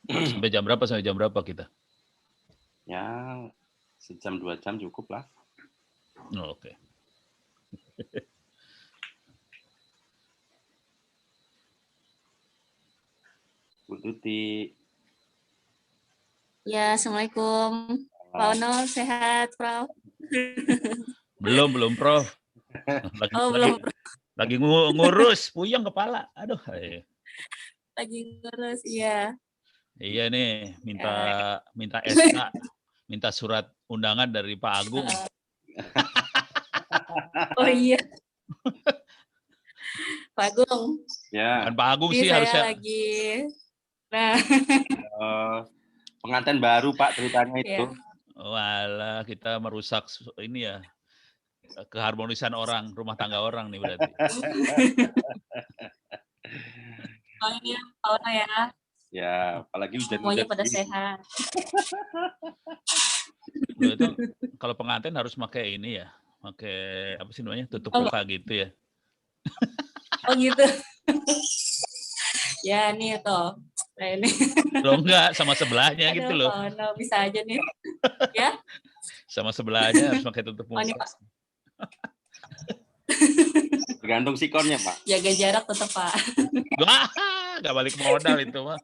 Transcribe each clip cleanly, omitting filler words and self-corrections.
Sampai jam berapa? Sampai jam berapa kita? Ya, sejam 2 jam cukup lah. Oh, oke. Bu Tuti. Ya, Assalamualaikum. Pak Ono, sehat, Prof? Belum, Prof. Belum. Lagi ngurus, puyeng kepala. Aduh. Lagi ngurus, iya. Iya nih, minta SK, minta surat undangan dari Pak Agung. Oh iya. Pak Agung. Ya. Bukan Pak Agung Ini sih saya harusnya. lagi. Nah. Pengantin baru Pak ceritanya itu. Walah, kita merusak ini ya, keharmonisan orang, rumah tangga orang nih berarti. Oh ini Pak Ono ya. Ya, apalagi hujan-hujan. Semuanya pada sehat. Loh, itu kalau pengantin harus pakai ini ya, pakai apa sih namanya, tutup muka gitu ya. Oh gitu. Ya nih toh. Nah ini. Loh enggak, sama sebelahnya gitu loh. Pak Ono bisa aja nih. Ya. Sama sebelahnya harus pakai tutup muka. Oh, ini, Pak. Tergantung sikonnya, Pak. Jaga jarak tetap, Pak. Wah, nggak balik modal itu mah.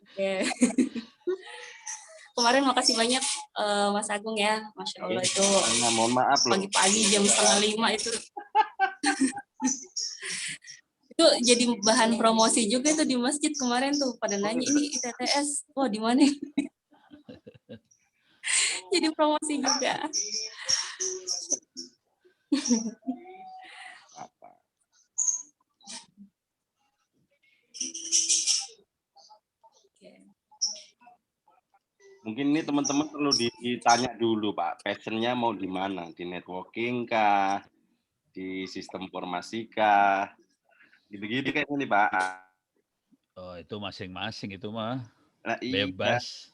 Oke. Kemarin makasih banyak Mas Agung ya, Masya Allah itu. Mohon maaf loh. Pagi-pagi jam 4:30 itu. Itu jadi bahan promosi juga tuh di masjid kemarin tuh pada nanya ini ITTS, wah di mana? Jadi promosi juga. Mungkin ini teman-teman perlu ditanya dulu Pak, passionnya mau di mana? Di networking kah? Di sistem formasi kah? Gitu-gitu kayaknya nih Pak. Oh itu masing-masing itu mah. Nah, bebas.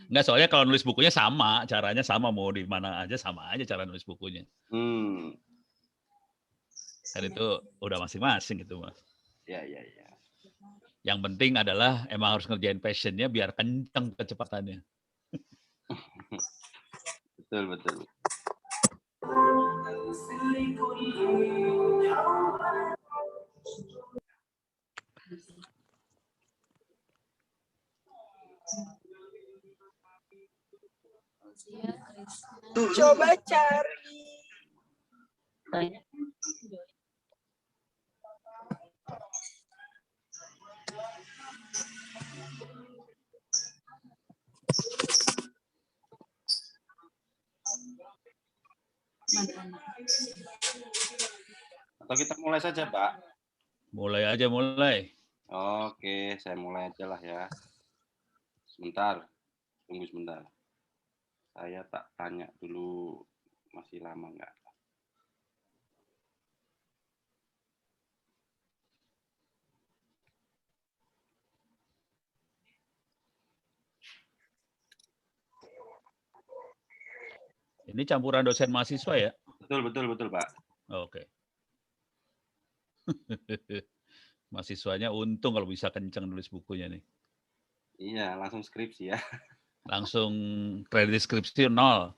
Enggak, soalnya kalau nulis bukunya sama, caranya sama, mau di mana aja sama aja cara nulis bukunya. Kan itu udah masing-masing gitu Mas. Ya. Yang penting adalah emang harus ngerjain passionnya biar kenceng kecepatannya. Betul. Coba cari. Atau kita mulai saja, Pak? Mulai aja. Oke, saya mulai aja lah ya. Sebentar, tunggu sebentar. Saya tak tanya dulu, masih lama nggak? Ini campuran dosen mahasiswa ya? Betul, Pak. Oke. Mahasiswanya untung kalau bisa kenceng nulis bukunya nih. Iya, langsung skripsi ya. Langsung kredit skripsi 0.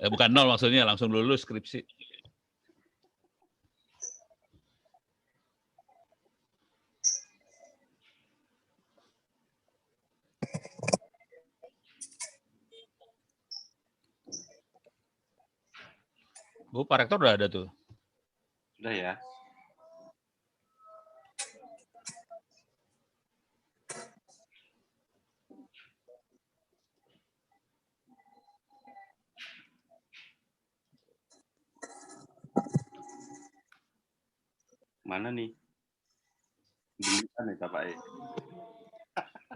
Bukan 0 maksudnya, langsung lulus skripsi. Bu, Pak Rektor udah ada tuh. Sudah ya. Mana nih? Bisa nih Bapak ya.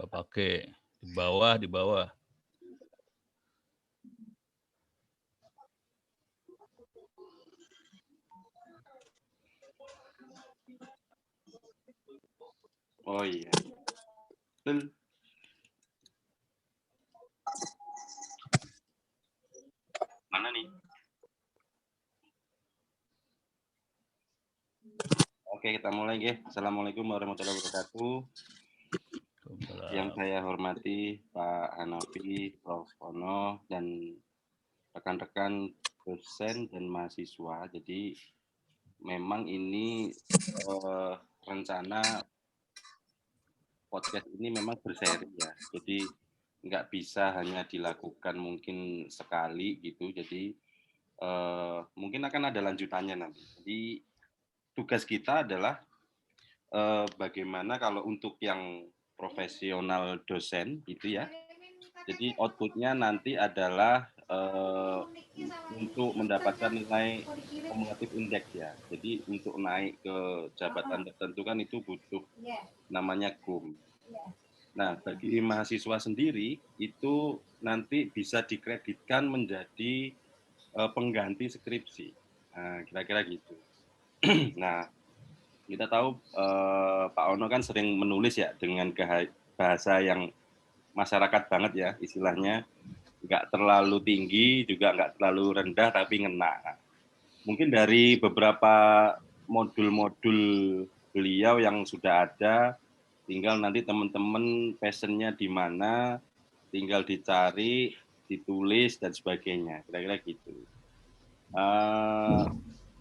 Pakai di bawah. Oh iya. Betul. Mana nih? Oke, kita mulai nggih. Assalamualaikum warahmatullahi wabarakatuh. Yang saya hormati Pak Hanafi, Prof. Ono, dan rekan-rekan dosen dan mahasiswa. Jadi memang ini rencana podcast ini memang berseri ya. Jadi nggak bisa hanya dilakukan mungkin sekali gitu. Jadi mungkin akan ada lanjutannya nanti. Jadi tugas kita adalah bagaimana kalau untuk yang profesional dosen gitu ya. Jadi outputnya nanti adalah untuk mendapatkan nilai kumulatif indeks ya. Jadi untuk naik ke jabatan tertentu kan itu butuh namanya GUM. Nah, bagi mahasiswa sendiri itu nanti bisa dikreditkan menjadi pengganti skripsi. Nah, kira-kira gitu. Nah, kita tahu Pak Ono kan sering menulis ya dengan bahasa yang masyarakat banget ya, istilahnya nggak terlalu tinggi juga nggak terlalu rendah tapi ngena. Mungkin dari beberapa modul-modul beliau yang sudah ada, tinggal nanti teman-teman passionnya di mana, tinggal dicari, ditulis dan sebagainya, kira-kira gitu.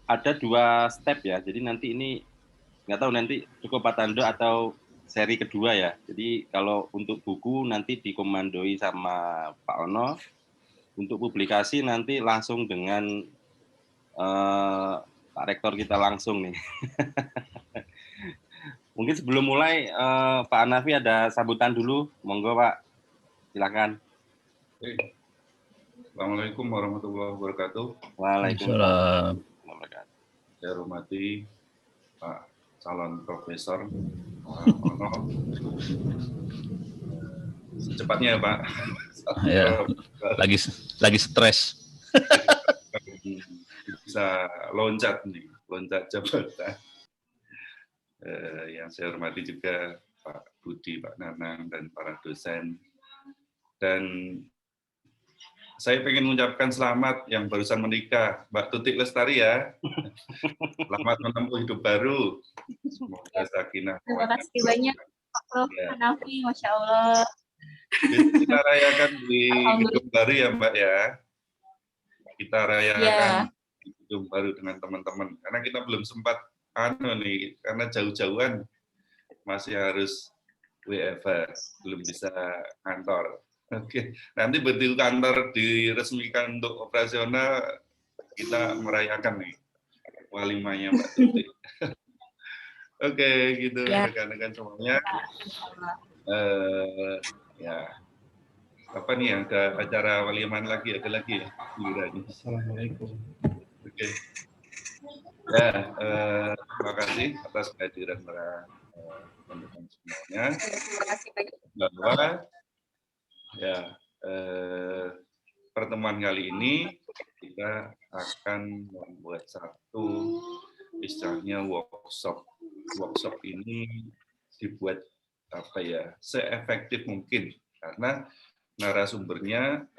Ada 2 step ya, jadi nanti ini nggak tahu nanti cukup Pak Tando atau seri kedua ya. Jadi kalau untuk buku nanti dikomandoi sama Pak Ono, untuk publikasi nanti langsung dengan Pak Rektor kita langsung nih. Mungkin sebelum mulai Pak Hanafi ada sambutan dulu, monggo Pak, silakan. Assalamualaikum warahmatullahi wabarakatuh. Waalaikumsalam. Saya hormati Pak calon profesor Ono. Secepatnya ya Pak. Ya, lagi stres. Bisa loncat jabatan. Yang saya hormati juga Pak Budi, Pak Nanang, dan para dosen. Dan saya ingin mengucapkan selamat yang barusan menikah, Mbak Tutik Lestari ya. Selamat menempuh hidup baru. Semoga sakinah. Terima kasih banyak Pak Prof. Hanafi, Masya Allah. Kita rayakan di gedung baru ya Mbak ya. Kita rayakan di gedung baru dengan teman-teman. Karena kita belum sempat karena jauh-jauhan masih harus WFH, belum bisa kantor. Oke, nanti begitu kantor diresmikan untuk operasional, kita merayakan nih walimanya Mbak Tuti. Oke, gitu rekan-rekan semuanya. Ya, apa nih ada acara waliman lagi, ada lagi ya? Assalamualaikum. Oke. Ya, terima kasih atas kehadiran para teman-teman semuanya. Terima kasih banyak. Bahwa ya pertemuan kali ini kita akan membuat satu istilahnya workshop. Workshop ini dibuat apa ya seefektif mungkin karena narasumbernya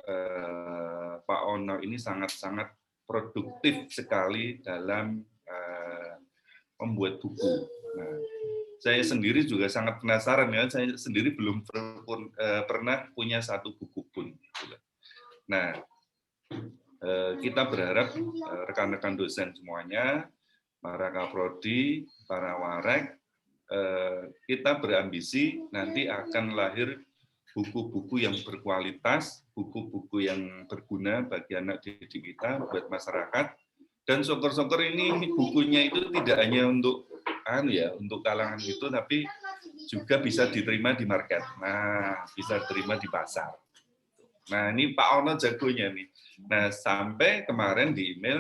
Pak Ono ini sangat-sangat produktif sekali dalam membuat buku. Nah, saya sendiri juga sangat penasaran ya. Saya sendiri belum pernah punya satu buku pun. Nah, kita berharap rekan-rekan dosen semuanya, para kaprodi, para warek, kita berambisi nanti akan lahir buku-buku yang berkualitas, buku-buku yang berguna bagi anak didik kita, buat masyarakat. Dan syukur-syukur ini bukunya itu tidak hanya untuk untuk kalangan itu, tapi juga bisa diterima di market. Nah, bisa diterima di pasar. Nah, ini Pak Ono jagonya nih. Nah, sampai kemarin di email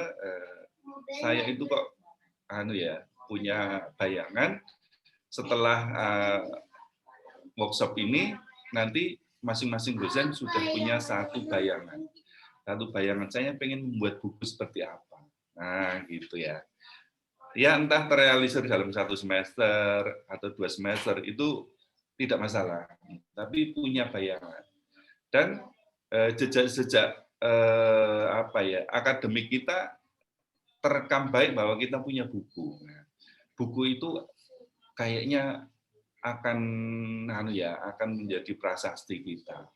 saya itu kok punya bayangan setelah workshop ini nanti masing-masing dosen sudah punya satu bayangan. Satu bayangan saya pengen membuat buku seperti apa. Nah, gitu ya. Ya, entah terrealisir dalam 1 semester atau 2 semester itu tidak masalah. Tapi punya bayangan. Dan jejak-jejak akademik kita terekam baik bahwa kita punya buku. buku itu kayaknya akan akan menjadi prasasti kita.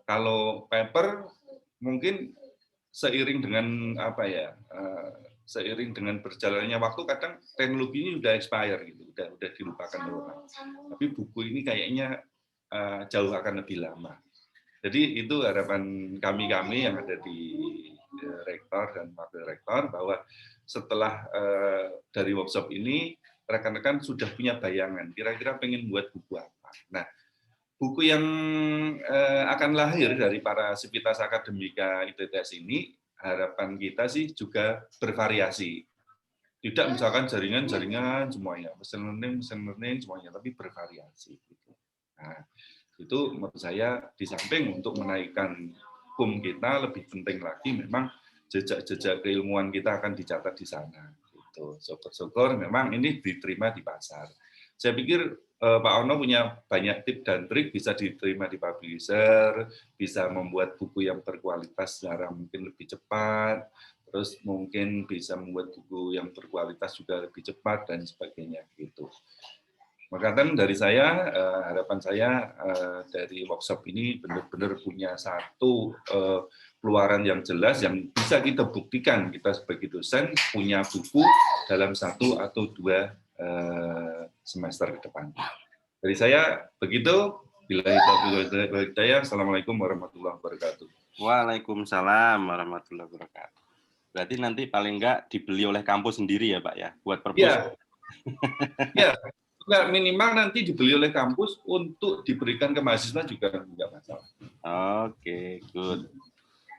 Kalau paper mungkin seiring dengan seiring dengan berjalannya waktu kadang teknologi ini udah expire gitu, udah dilupakan orang. Tapi buku ini kayaknya jauh akan lebih lama. Jadi itu harapan kami yang ada di rektor dan wakil rektor bahwa setelah dari workshop ini rekan-rekan sudah punya bayangan kira-kira pengen buat buku apa. Nah, buku yang akan lahir dari para sivitas akademika ITTS ini harapan kita sih juga bervariasi. Tidak misalkan jaringan semuanya, machine learning semuanya, tapi bervariasi. Gitu. Nah, itu menurut saya di samping untuk menaikkan hukum kita, lebih penting lagi memang jejak-jejak keilmuan kita akan dicatat di sana. Gitu. Syukur-syukur memang ini diterima di pasar. Saya pikir Pak Ono punya banyak tips dan trik, bisa diterima di publisher, bisa membuat buku yang berkualitas secara mungkin lebih cepat, terus mungkin bisa membuat buku yang berkualitas juga lebih cepat dan sebagainya gitu. Maka dari saya, harapan saya dari workshop ini benar-benar punya satu keluaran yang jelas yang bisa kita buktikan kita sebagai dosen punya buku dalam 1 atau 2 semester ke depan. Dari saya begitu. Billahi taufiq wal hidayah. Assalamualaikum warahmatullahi wabarakatuh. Waalaikumsalam warahmatullahi wabarakatuh. Berarti nanti paling enggak dibeli oleh kampus sendiri ya Pak ya, buat perpus. Ya, ya, minimal nanti dibeli oleh kampus untuk diberikan ke mahasiswa juga enggak masalah. Oke, good.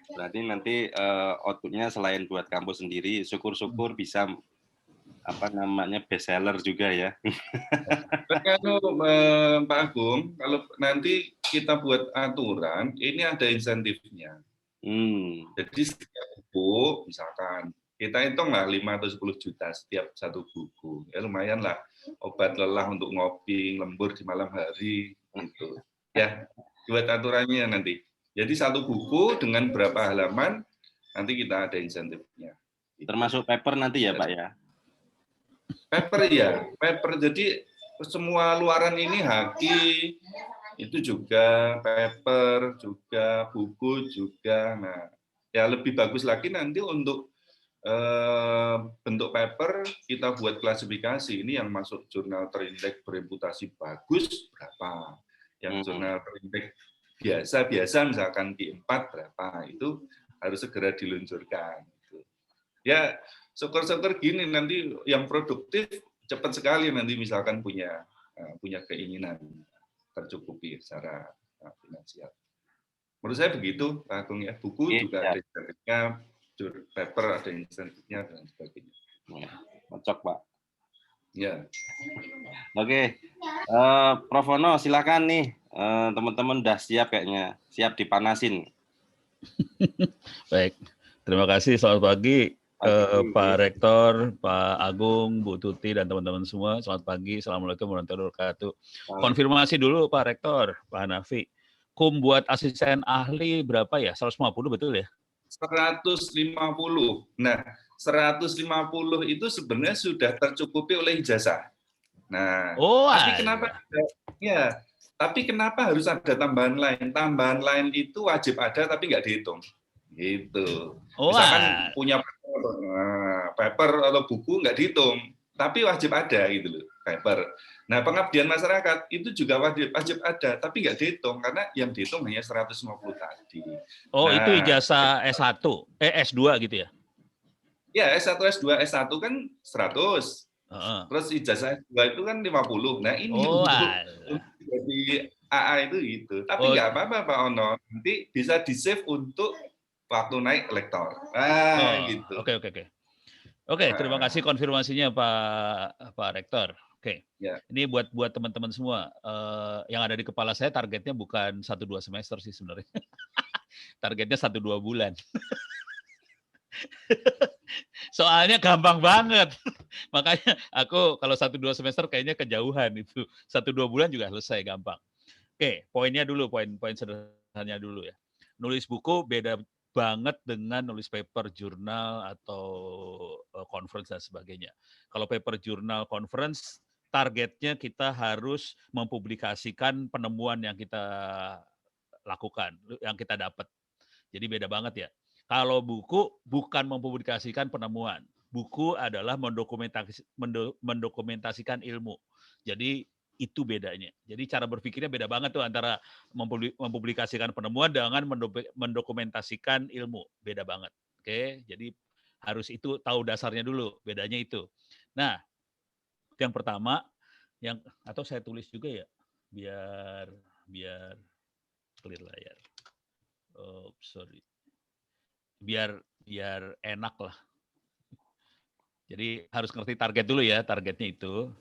Berarti nanti outputnya selain buat kampus sendiri, syukur-syukur bisa bestseller juga ya. Kalau Pak Agung, kalau nanti kita buat aturan, ini ada insentifnya. Jadi setiap buku, misalkan kita hitunglah 5 atau 10 juta setiap satu buku, ya lumayan lah. Obat lelah untuk ngopi lembur di malam hari, gitu. Ya, buat aturannya nanti. Jadi satu buku dengan berapa halaman, nanti kita ada insentifnya. Termasuk paper nanti ya Pak ya? Paper ya, paper. Jadi semua luaran ini haki, itu juga paper, juga buku juga. Nah, ya lebih bagus lagi nanti untuk bentuk paper kita buat klasifikasi. Ini yang masuk jurnal terindeks bereputasi bagus berapa, yang jurnal terindeks biasa misalkan Q4 berapa, itu harus segera diluncurkan. Ya, syukur-syukur gini nanti yang produktif cepat sekali nanti misalkan punya keinginan tercukupi secara finansial. Menurut saya begitu, Pak Agung ya. Buku juga ada insentifnya, paper ada insentifnya dan sebagainya. Cocok Pak. Ya. Oke, Prof Ono silakan nih, teman-teman udah siap kayaknya, siap dipanasin. Baik, terima kasih. Selamat pagi. Pak Rektor, Pak Agung, Bu Tuti, dan teman-teman semua. Selamat pagi. Assalamualaikum warahmatullahi wabarakatuh. Konfirmasi dulu Pak Rektor, Pak Hanafi. KUM buat asisten ahli berapa ya? 150 betul ya? 150. Nah, 150 itu sebenarnya sudah tercukupi oleh ijazah. Nah, tapi kenapa harus ada tambahan lain? Tambahan lain itu wajib ada tapi nggak dihitung. Gitu. Misalkan punya paper atau buku nggak dihitung, tapi wajib ada gitu loh, paper. Nah, pengabdian masyarakat itu juga wajib ada, tapi nggak dihitung karena yang dihitung hanya 150 tadi. Itu ijazah S1, S2 gitu ya? Ya, S1, S2, S1 kan 100. Terus ijazah S2 itu kan 50. Nah, ini untuk jadi AA itu gitu. Tapi nggak apa-apa Pak Ono, nanti bisa di-save untuk waktu naik lektor. Gitu. Oke, terima kasih konfirmasinya Pak Rektor. Oke. Ya. Ini buat teman-teman semua. Yang ada di kepala saya targetnya bukan 1-2 semester sih sebenarnya. Targetnya 1-2 bulan. Soalnya gampang banget. Makanya aku kalau 1-2 semester kayaknya kejauhan itu. 1-2 bulan juga selesai gampang. Oke, poinnya dulu, poin sederhananya dulu ya. Nulis buku beda banget dengan nulis paper, jurnal, atau conference dan sebagainya. Kalau paper jurnal conference, targetnya kita harus mempublikasikan penemuan yang kita lakukan, yang kita dapat. Jadi beda banget ya. Kalau buku bukan mempublikasikan penemuan. Buku adalah mendokumentasikan ilmu. Jadi itu bedanya. Jadi cara berpikirnya beda banget tuh antara mempublikasikan penemuan dengan mendokumentasikan ilmu. Beda banget. Oke, jadi harus itu tahu dasarnya dulu, bedanya itu. Nah, yang pertama, atau saya tulis juga ya, biar clear layar. Oh, sorry. Biar enak lah. Jadi harus ngerti target dulu ya, targetnya itu.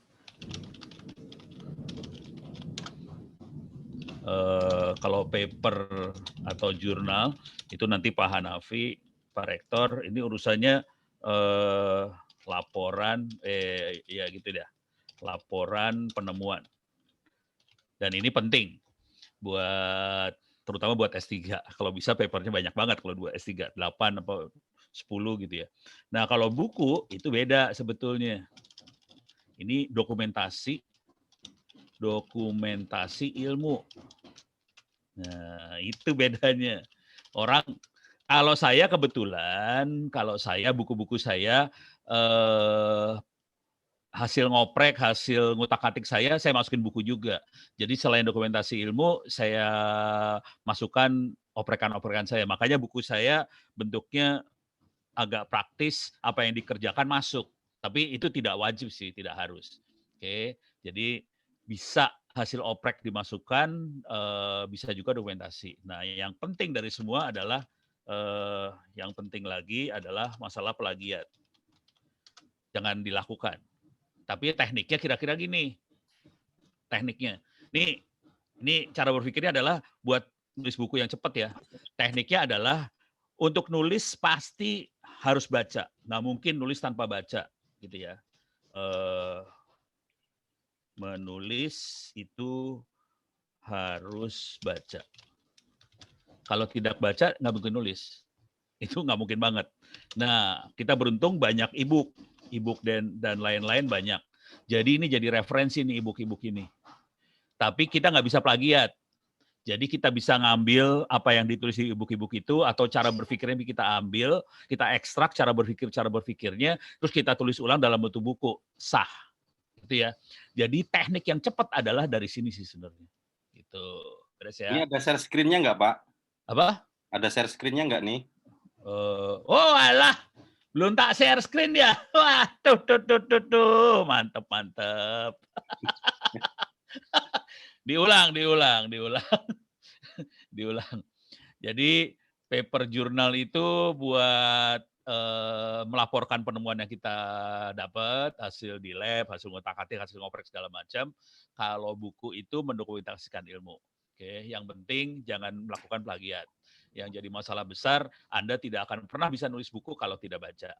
Kalau paper atau jurnal itu nanti Pak Hanafi, Pak Rektor, ini urusannya laporan, ya gitu dah, laporan penemuan. Dan ini penting terutama buat S3. Kalau bisa papernya banyak banget kalau buat S3, 8 atau 10 gitu ya. Nah, kalau buku itu beda sebetulnya. Ini dokumentasi ilmu. Nah, itu bedanya. Kalau saya kebetulan, buku-buku saya hasil ngoprek, hasil ngutak-atik saya masukin buku juga. Jadi selain dokumentasi ilmu, saya masukkan oprekan-oprekan saya. Makanya buku saya bentuknya agak praktis, apa yang dikerjakan masuk. Tapi itu tidak wajib sih, tidak harus. Oke, jadi bisa hasil oprek dimasukkan, bisa juga dokumentasi. Nah, yang penting dari semua adalah, yang penting lagi adalah masalah plagiat. Jangan dilakukan. Tapi tekniknya kira-kira gini. Tekniknya. Ini cara berpikirnya adalah buat nulis buku yang cepat ya. Tekniknya adalah untuk nulis pasti harus baca. Nggak mungkin nulis tanpa baca gitu ya. Menulis itu harus baca. Kalau tidak baca nggak mungkin nulis. Itu nggak mungkin banget. Nah, kita beruntung banyak e-book dan lain-lain banyak. Jadi ini jadi referensi nih e-book ini. Tapi kita nggak bisa plagiat. Jadi kita bisa ngambil apa yang ditulis di e-book itu atau cara berpikirnya kita ambil, kita ekstrak cara berpikirnya, terus kita tulis ulang dalam bentuk buku. Sah. Gitu ya. Jadi teknik yang cepat adalah dari sini sih sebenarnya. Gitu. Beres ya. Ini ada share screen-nya nggak, Pak? Apa? Ada share screen-nya nggak nih? Oh alah, belum tak share screen ya. Wah, tuh. Mantep. diulang. Jadi paper jurnal itu buat melaporkan penemuan yang kita dapat, hasil di lab, hasil ngotak-atik, hasil ngoprek segala macam. Kalau buku itu mendokumentasikan ilmu. Oke, yang penting jangan melakukan plagiat. Yang jadi masalah besar, Anda tidak akan pernah bisa nulis buku kalau tidak baca.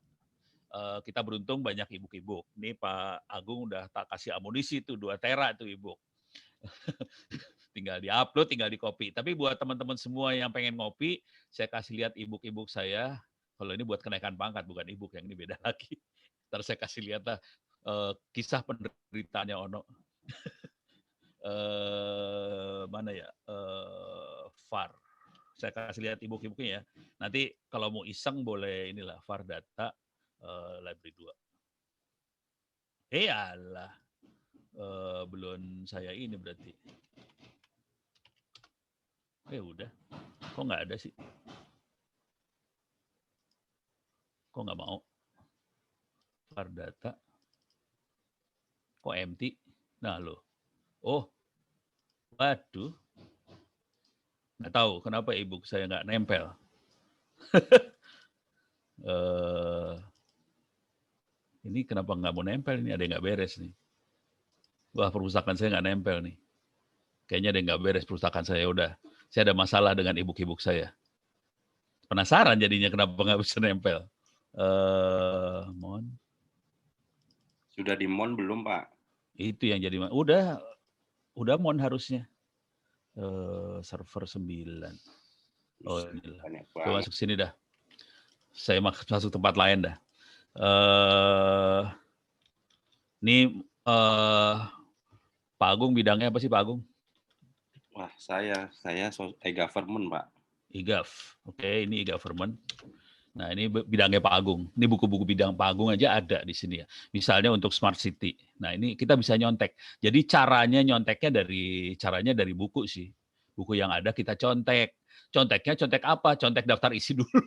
Kita beruntung banyak e-book. Ini Pak Agung udah tak kasih amunisi tuh 2 tera tuh e-book. Tinggal di-upload, tinggal di-copy. Tapi buat teman-teman semua yang pengen ngopi, saya kasih lihat e-book saya. Kalau ini buat kenaikan pangkat, bukan e-book, yang ini beda lagi. Ntar saya kasih lihat lah kisah penderitaannya Ono. Mana ya? VAR. Saya kasih lihat e-book-nya ya. Nanti kalau mau iseng boleh inilah VAR data library 2. Alah. Belum saya ini berarti. Udah. Kok nggak ada sih? Kok nggak mau? VAR data. Kok empty? Nah loh. Oh. Waduh. Nggak tahu kenapa e-book saya nggak nempel. Ini kenapa nggak mau nempel? Ini ada yang nggak beres nih. Wah, perpustakaan saya nggak nempel nih. Kayaknya ada yang nggak beres perpustakaan saya. Udah, saya ada masalah dengan e-book saya. Penasaran jadinya kenapa nggak bisa nempel. Mon. Sudah di Mon belum, Pak? Itu yang jadi. Udah Mon harusnya. Server 9. Oh, inilah. Coba masuk sini dah. Saya masuk tempat lain dah. Ini Pak Agung bidangnya apa sih Pak Agung? Wah, saya e-government, Pak. E-gov. Oke, ini e-government. Nah, ini bidangnya Pak Agung. Ini buku-buku bidang Pak Agung aja ada di sini ya. Misalnya untuk Smart City. Nah, ini kita bisa nyontek. Jadi nyonteknya dari buku sih. Buku yang ada kita contek. Conteknya contek apa? Contek daftar isi dulu.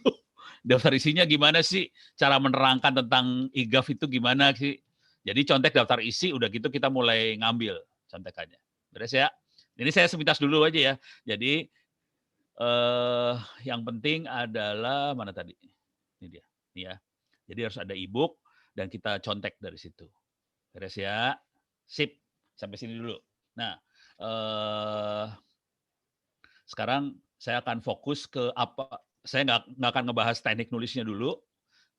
Daftar isinya gimana sih? Cara menerangkan tentang e-gov itu gimana sih? Jadi contek daftar isi, udah gitu kita mulai ngambil contekannya. Beres ya? Ini saya sepintas dulu aja ya. Jadi yang penting adalah mana tadi? Ini dia. Nih ya. Jadi harus ada e-book dan kita contek dari situ. Beres ya? Sip. Sampai sini dulu. Nah, sekarang saya akan fokus ke apa. Saya nggak akan ngebahas teknik nulisnya dulu.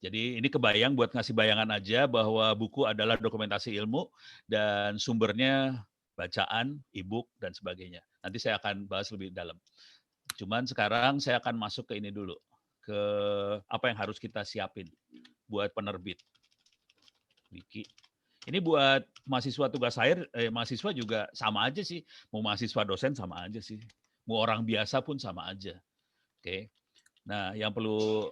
Jadi ini kebayang buat ngasih bayangan aja bahwa buku adalah dokumentasi ilmu dan sumbernya bacaan, e-book, dan sebagainya. Nanti saya akan bahas lebih dalam. Cuman sekarang saya akan masuk ke ini dulu. Ke apa yang harus kita siapin buat penerbit. Wiki. Ini buat mahasiswa tugas akhir, mahasiswa juga sama aja sih. Mau mahasiswa dosen sama aja sih. Mau orang biasa pun sama aja. Oke. Nah, yang perlu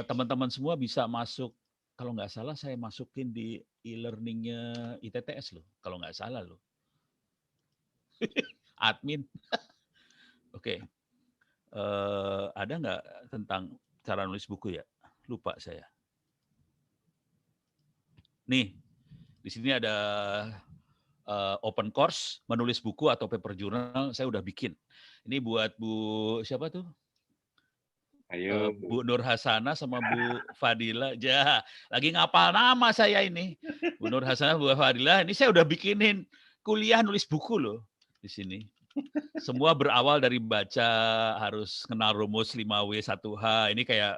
teman-teman semua bisa masuk, kalau nggak salah saya masukin di e-learning-nya ITTS loh, kalau nggak salah loh. Admin. Oke. Ada nggak tentang cara nulis buku ya? Lupa saya. Nih, di sini ada open course, menulis buku atau paper journal, saya udah bikin. Ini buat Bu, siapa tuh? Ayo. Bu Nur Hasana sama Bu Fadila. Lagi ngapal nama saya ini. Bu Nur Hasana, Bu Fadila, ini saya udah bikinin kuliah nulis buku loh di sini. Semua berawal dari baca, harus kenal rumus 5W1H. Ini kayak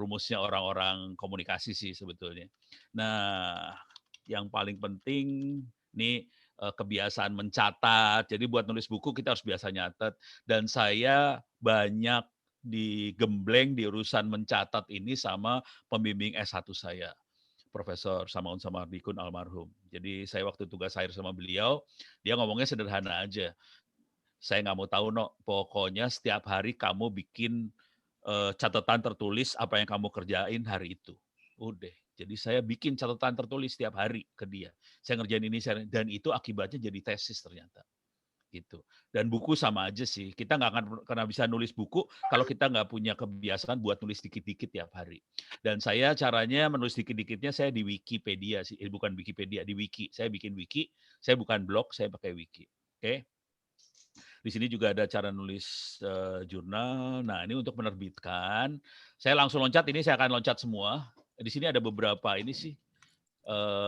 rumusnya orang-orang komunikasi sih sebetulnya. Nah, yang paling penting nih kebiasaan mencatat. Jadi buat nulis buku kita harus biasa nyatet. Dan saya banyak digembleng di urusan mencatat ini sama pembimbing S1 saya, Profesor Samaun Samardikun almarhum. Jadi saya waktu tugas akhir sama beliau, dia ngomongnya sederhana aja. Saya nggak mau tahu, no, pokoknya setiap hari kamu bikin catatan tertulis apa yang kamu kerjain hari itu. Udah. Jadi saya bikin catatan tertulis setiap hari ke dia. Saya ngerjain ini, dan itu akibatnya jadi tesis ternyata. Gitu. Dan buku sama aja sih. Kita nggak akan karena bisa nulis buku kalau kita nggak punya kebiasaan buat nulis dikit-dikit tiap hari. Dan saya caranya menulis dikit-dikitnya saya di Wikipedia sih, bukan Wikipedia, di Wiki. Saya bikin Wiki, saya bukan blog, saya pakai Wiki. Oke. Di sini juga ada cara nulis jurnal. Nah, ini untuk menerbitkan. Saya langsung loncat, ini saya akan loncat semua. Di sini ada beberapa ini sih.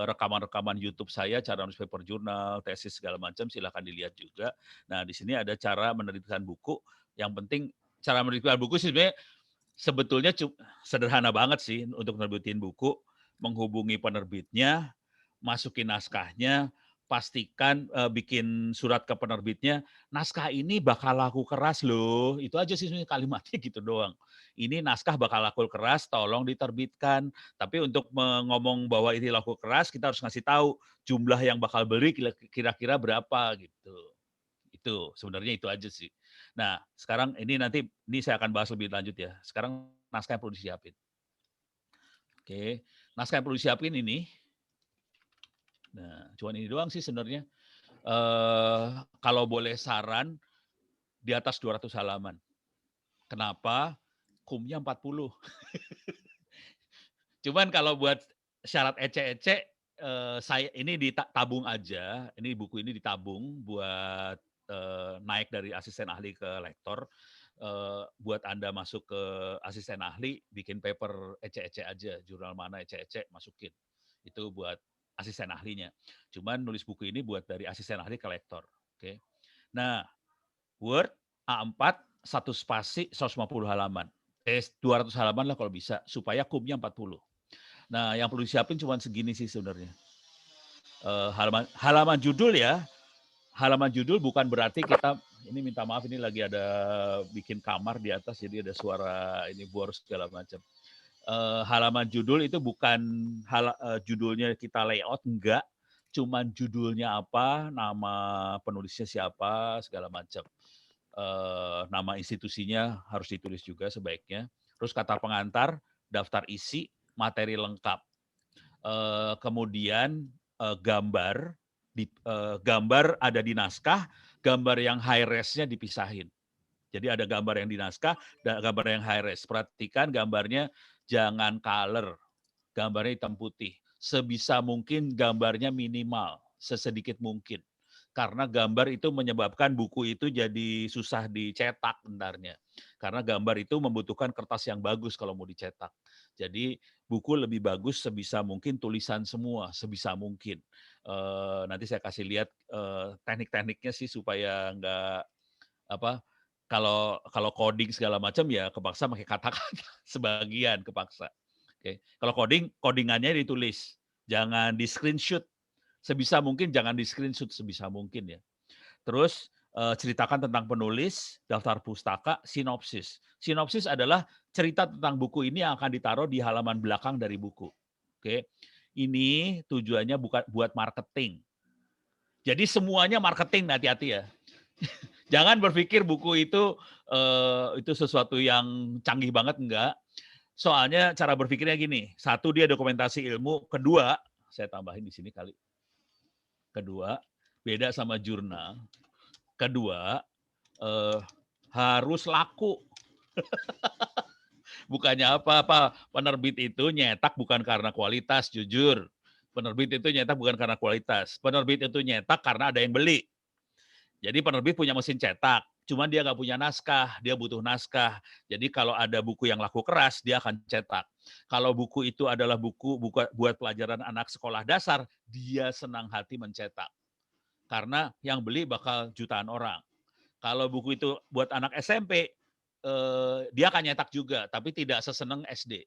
Rekaman-rekaman YouTube saya, cara nulis paper jurnal, tesis segala macam, silahkan dilihat juga. Nah, di sini ada cara menerbitkan buku. Yang penting cara menerbitkan buku sih sebenarnya sebetulnya sederhana banget sih untuk menerbitin buku, menghubungi penerbitnya, masukin naskahnya, pastikan bikin surat ke penerbitnya, naskah ini bakal laku keras loh. Itu aja sih sebenarnya kalimatnya gitu doang. Ini naskah bakal laku keras, tolong diterbitkan. Tapi untuk ngomong bahwa ini laku keras, kita harus ngasih tahu jumlah yang bakal beli kira-kira berapa gitu. Itu sebenarnya itu aja sih. Nah, sekarang ini saya akan bahas lebih lanjut ya. Sekarang naskah yang perlu disiapin. Oke, naskah yang perlu disiapin ini. Nah, cuman ini doang sih sebenarnya. Kalau boleh saran, di atas 200 halaman. Kenapa? Kumnya 40. Cuman kalau buat syarat ece-ece, saya ini ditabung aja. Ini buku ini ditabung buat naik dari asisten ahli ke lektor. Buat Anda masuk ke asisten ahli, bikin paper ece-ece aja. Jurnal mana ece-ece, masukin. Itu buat asisten ahlinya. Cuman nulis buku ini buat dari asisten ahli ke lektor. Oke. Nah, Word A4 1 spasi 150 halaman. 200 halaman lah kalau bisa, supaya kumnya 40. Nah, yang perlu disiapin cuma segini sih sebenarnya. Halaman judul ya. Halaman judul bukan berarti kita, ini minta maaf, ini lagi ada bikin kamar di atas, jadi ada suara ini bor segala macam. halaman judul itu bukan judulnya kita layout, enggak. Cuman judulnya apa, nama penulisnya siapa, segala macam. Nama institusinya harus ditulis juga sebaiknya. Terus kata pengantar, daftar isi, materi lengkap. Kemudian gambar, gambar ada di naskah, gambar yang high res-nya dipisahin. Jadi ada gambar yang di naskah, dan gambar yang high res. Perhatikan gambarnya jangan color, gambarnya hitam putih. Sebisa mungkin gambarnya minimal, sesedikit mungkin. Karena gambar itu menyebabkan buku itu jadi susah dicetak bentarnya. Karena gambar itu membutuhkan kertas yang bagus kalau mau dicetak. Jadi buku lebih bagus sebisa mungkin tulisan semua, sebisa mungkin. Nanti saya kasih lihat teknik-tekniknya sih supaya nggak apa kalau coding segala macam ya kepaksa pakai kata-kata sebagian kepaksa. Oke. Kalau codingannya ditulis, jangan di screenshot. Sebisa mungkin jangan di screenshot sebisa mungkin ya. Terus ceritakan tentang penulis, daftar pustaka, sinopsis. Sinopsis adalah cerita tentang buku ini yang akan ditaruh di halaman belakang dari buku. Oke. Ini tujuannya bukan buat marketing. Jadi semuanya marketing, hati-hati ya. Jangan berpikir buku itu sesuatu yang canggih banget, enggak. Soalnya cara berpikirnya gini, satu dia dokumentasi ilmu, kedua, saya tambahin di sini kali. Kedua, beda sama jurnal. Kedua, harus laku. Bukannya apa-apa, penerbit itu nyetak bukan karena kualitas, jujur. Penerbit itu nyetak bukan karena kualitas. Penerbit itu nyetak karena ada yang beli. Jadi penerbit punya mesin cetak, cuman dia nggak punya naskah, dia butuh naskah. Jadi kalau ada buku yang laku keras, dia akan cetak. Kalau buku itu adalah buku buat pelajaran anak sekolah dasar, dia senang hati mencetak. Karena yang beli bakal jutaan orang. Kalau buku itu buat anak SMP, dia akan nyetak juga, tapi tidak seseneng SD.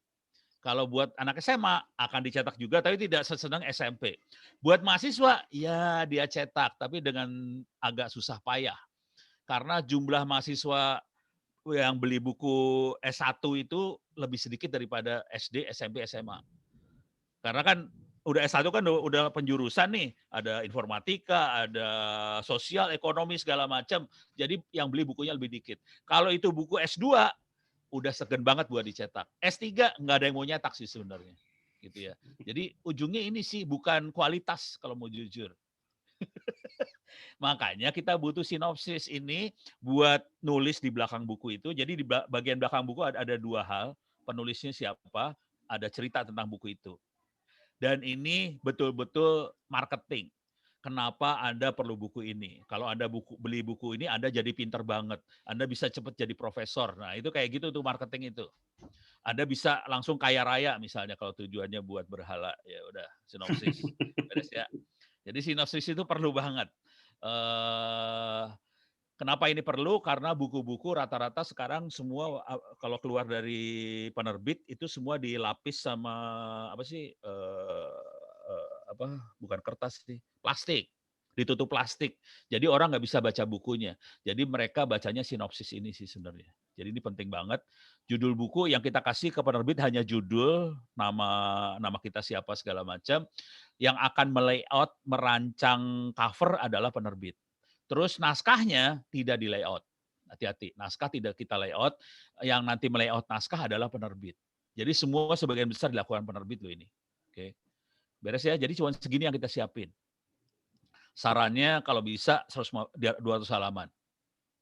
Kalau buat anak SMA akan dicetak juga, tapi tidak sesenang SMP. Buat mahasiswa, ya dia cetak, tapi dengan agak susah payah. Karena jumlah mahasiswa yang beli buku S1 itu lebih sedikit daripada SD, SMP, SMA. Karena kan udah S1 kan udah penjurusan nih, ada informatika, ada sosial, ekonomi, segala macam. Jadi yang beli bukunya lebih dikit. Kalau itu buku S2, udah segen banget buat dicetak. S3 nggak ada yang mau nyetak sih sebenarnya. Gitu ya. Jadi ujungnya ini sih bukan kualitas kalau mau jujur. Makanya kita butuh sinopsis ini buat nulis di belakang buku itu. Jadi di bagian belakang buku ada dua hal. Penulisnya siapa, ada cerita tentang buku itu. Dan ini betul-betul marketing. Kenapa Anda perlu buku ini? Kalau Anda beli buku ini, Anda jadi pinter banget. Anda bisa cepat jadi profesor. Nah, itu kayak gitu tuh marketing itu. Anda bisa langsung kaya raya misalnya kalau tujuannya buat berhala. Ya udah, sinopsis. Beres ya. Jadi sinopsis itu perlu banget. Kenapa ini perlu? Karena buku-buku rata-rata sekarang semua kalau keluar dari penerbit itu semua dilapis sama apa sih? Bukan kertas sih, plastik. Ditutup plastik. Jadi orang nggak bisa baca bukunya. Jadi mereka bacanya sinopsis ini sih sebenarnya. Jadi ini penting banget. Judul buku yang kita kasih ke penerbit hanya judul, nama kita siapa segala macam. Yang akan melayout, merancang cover adalah penerbit. Terus naskahnya tidak di layout. Hati-hati, naskah tidak kita layout. Yang nanti melayout naskah adalah penerbit. Jadi semua sebagian besar dilakukan penerbit loh ini. Oke. Beres ya. Jadi cuma segini yang kita siapin. Sarannya kalau bisa 200 halaman.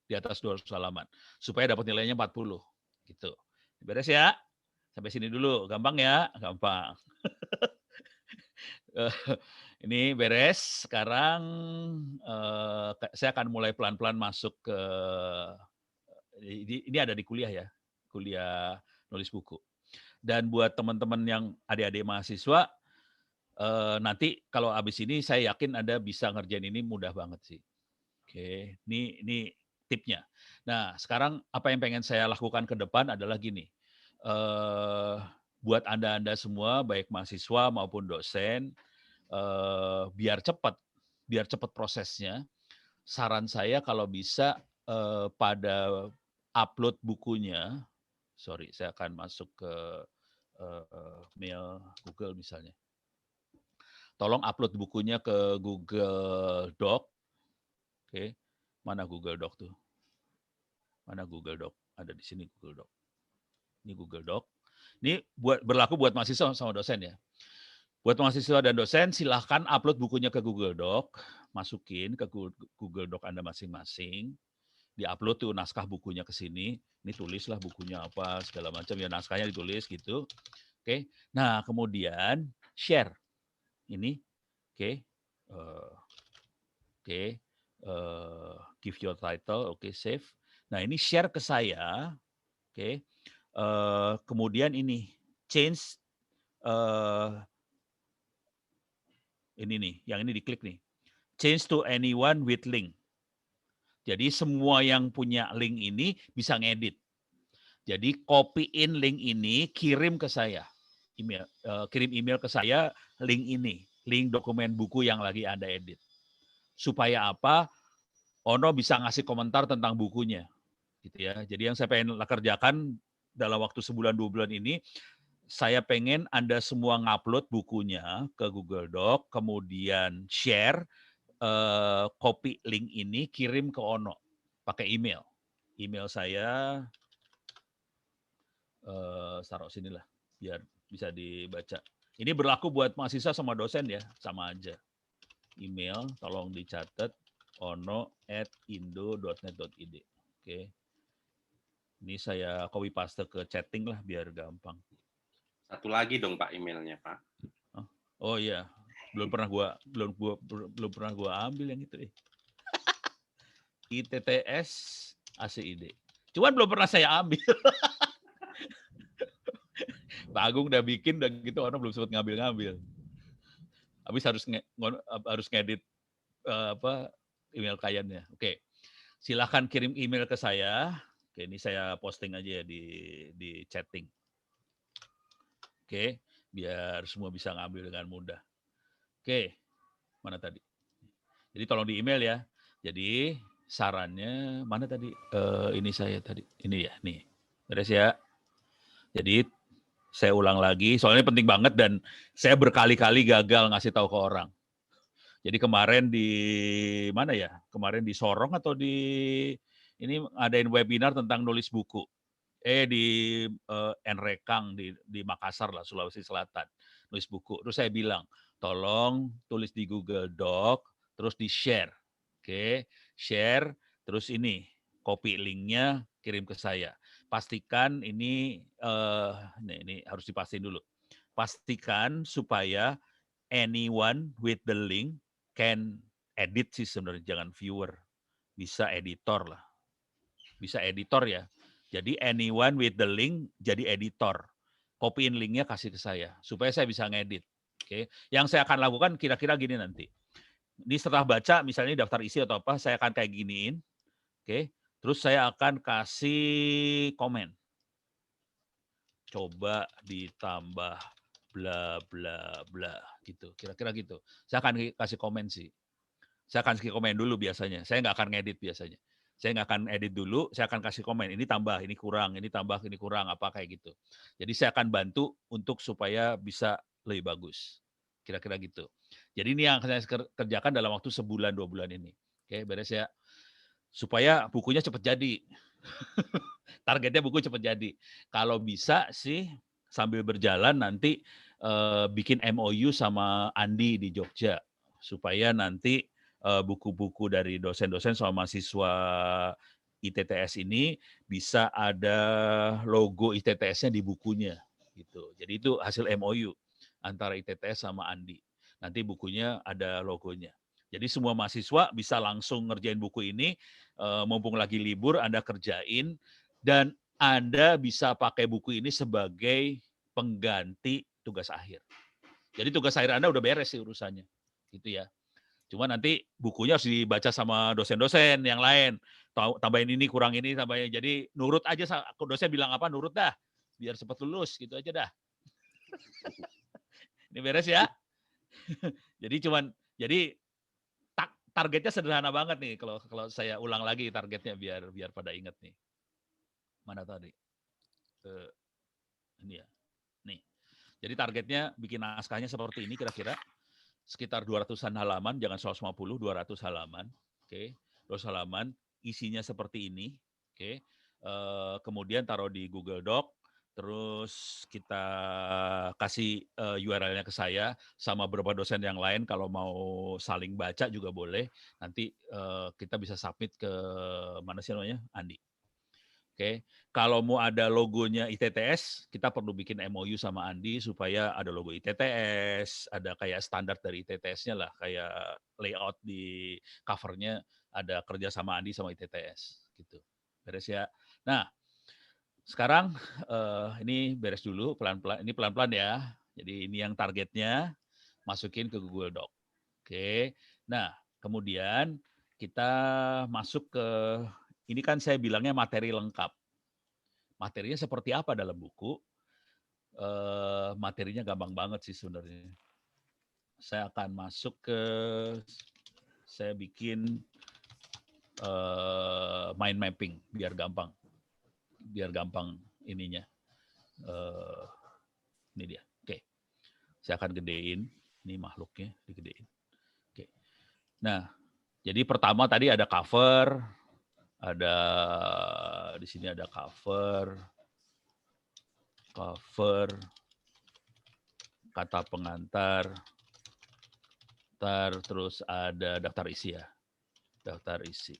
Di atas 200 halaman. Supaya dapat nilainya 40. Gitu. Beres ya? Sampai sini dulu. Gampang ya? Gampang. Ini beres. Sekarang saya akan mulai pelan-pelan masuk ke... Ini ada di kuliah ya. Kuliah nulis buku. Dan buat teman-teman yang adik-adik mahasiswa, nanti kalau habis ini saya yakin Anda bisa ngerjain ini mudah banget sih. Oke, ini tipnya. Nah, sekarang apa yang pengen saya lakukan ke depan adalah gini. Buat Anda semua, baik mahasiswa maupun dosen, biar cepat prosesnya, saran saya kalau bisa pada upload bukunya, sorry, saya akan masuk ke mail Google misalnya. Tolong upload bukunya ke Google Doc. Oke, mana Google Doc tuh? Mana Google Doc? Ada di sini Google Doc. Ini Google Doc. Ini berlaku buat mahasiswa sama dosen ya. Buat mahasiswa dan dosen, silahkan upload bukunya ke Google Doc, masukin ke Google Doc Anda masing-masing, di-upload tuh naskah bukunya ke sini, ini tulislah bukunya apa, segala macam, ya naskahnya ditulis gitu. Oke, nah kemudian share. Ini, oke, give your title, oke, save. Nah ini share ke saya, oke. Kemudian ini, change, ini nih, yang ini diklik nih. Change to anyone with link. Jadi semua yang punya link ini bisa ngedit. Jadi copy-in link ini, kirim ke saya. Kirim email ke saya, link ini. Link dokumen buku yang lagi Anda edit. Supaya apa? Ono bisa ngasih komentar tentang bukunya. Gitu ya. Jadi yang saya pengen kerjakan dalam waktu sebulan 2 bulan ini, saya pengen Anda semua ngupload bukunya ke Google Doc, kemudian share, copy link ini, kirim ke Ono pakai email. Email saya taruh sinilah biar bisa dibaca. Ini berlaku buat mahasiswa sama dosen ya, sama aja. Email tolong dicatat ono@indo.net.id. Oke. Ini saya copy paste ke chatting lah biar gampang. Satu lagi dong Pak emailnya Pak. Oh iya, belum pernah gua ambil yang itu. ITTS ACID. Cuman belum pernah saya ambil. Pak Agung udah bikin, udah gitu orang belum sempat ngambil. Habis harus ngedit email kliennya. Oke, silahkan kirim email ke saya. Oke, ini saya posting aja ya di chatting. Oke, biar semua bisa ngambil dengan mudah. Oke, mana tadi? Jadi tolong di email ya. Jadi sarannya mana tadi? Ini saya tadi. Ini ya, nih. Beres ya. Jadi saya ulang lagi, soalnya penting banget dan saya berkali-kali gagal ngasih tahu ke orang. Jadi kemarin di mana ya? Kemarin di Sorong atau di ini ngadain webinar tentang nulis buku. Di Enrekang di Makassar lah, Sulawesi Selatan. Nulis buku. Terus saya bilang, tolong tulis di Google Doc, terus di-share. Oke, share, terus ini copy linknya kirim ke saya. Pastikan ini harus dipastiin dulu. Pastikan supaya anyone with the link can edit sih sebenarnya, jangan viewer. Bisa editor lah. Bisa editor ya. Jadi anyone with the link jadi editor. Copyin linknya kasih ke saya supaya saya bisa ngedit. Oke. Yang saya akan lakukan kira-kira gini nanti. Ini setelah baca misalnya daftar isi atau apa, saya akan kayak giniin. Oke. Terus saya akan kasih komen. Coba ditambah bla bla bla gitu. Kira-kira gitu. Saya akan kasih komen sih. Saya akan kasih komen dulu biasanya. Saya nggak akan ngedit biasanya. Saya nggak akan edit dulu, saya akan kasih komen. Ini tambah, ini kurang, ini tambah, ini kurang, apa kayak gitu. Jadi saya akan bantu untuk supaya bisa lebih bagus. Kira-kira gitu. Jadi ini yang saya kerjakan dalam waktu sebulan, 2 bulan ini. Oke, beres ya. Supaya bukunya cepat jadi. Targetnya buku cepat jadi. Kalau bisa sih sambil berjalan nanti bikin MOU sama Andi di Jogja. Supaya nanti buku-buku dari dosen-dosen sama mahasiswa ITTS ini bisa ada logo ITTS-nya di bukunya gitu. Jadi itu hasil MOU antara ITTS sama Andi. Nanti bukunya ada logonya. Jadi semua mahasiswa bisa langsung ngerjain buku ini, mumpung lagi libur Anda kerjain dan Anda bisa pakai buku ini sebagai pengganti tugas akhir. Jadi tugas akhir Anda udah beres sih urusannya. Gitu ya. Cuma nanti bukunya harus dibaca sama dosen-dosen yang lain. Tambahin ini, kurang ini, tambahin. Jadi nurut aja, dosen bilang apa, nurut dah. Biar cepat lulus, gitu aja dah. Ini beres ya. Jadi targetnya sederhana banget nih. Kalau saya ulang lagi targetnya biar pada ingat nih. Mana tadi? Ini ya. Nih. Jadi targetnya bikin naskahnya seperti ini kira-kira. Sekitar 200-an halaman, jangan 150, 200 halaman. Oke, 200 halaman, isinya seperti ini. Oke, kemudian taruh di Google Doc, terus kita kasih URL-nya ke saya, sama beberapa dosen yang lain, kalau mau saling baca juga boleh. Nanti kita bisa submit ke, mana sih namanya, Andi. Oke, kalau mau ada logonya ITTS, kita perlu bikin MOU sama Andi supaya ada logo ITTS, ada kayak standar dari ITTS-nya lah, kayak layout di cover-nya ada kerja sama Andi sama ITTS gitu. Beres ya. Nah, sekarang ini beres dulu pelan-pelan. Ini pelan-pelan ya. Jadi ini yang targetnya, masukin ke Google Doc. Oke. Nah, kemudian kita masuk ke, ini kan saya bilangnya materi lengkap. Materinya seperti apa dalam buku? Materinya gampang banget sih sebenarnya. Saya akan masuk ke, saya bikin mind mapping biar gampang ininya. Ini dia. Oke. Saya akan gedein. Ini makhluknya digedein. Oke. Nah, jadi pertama tadi ada cover, ada di sini ada cover, kata pengantar, terus ada daftar isi ya, daftar isi.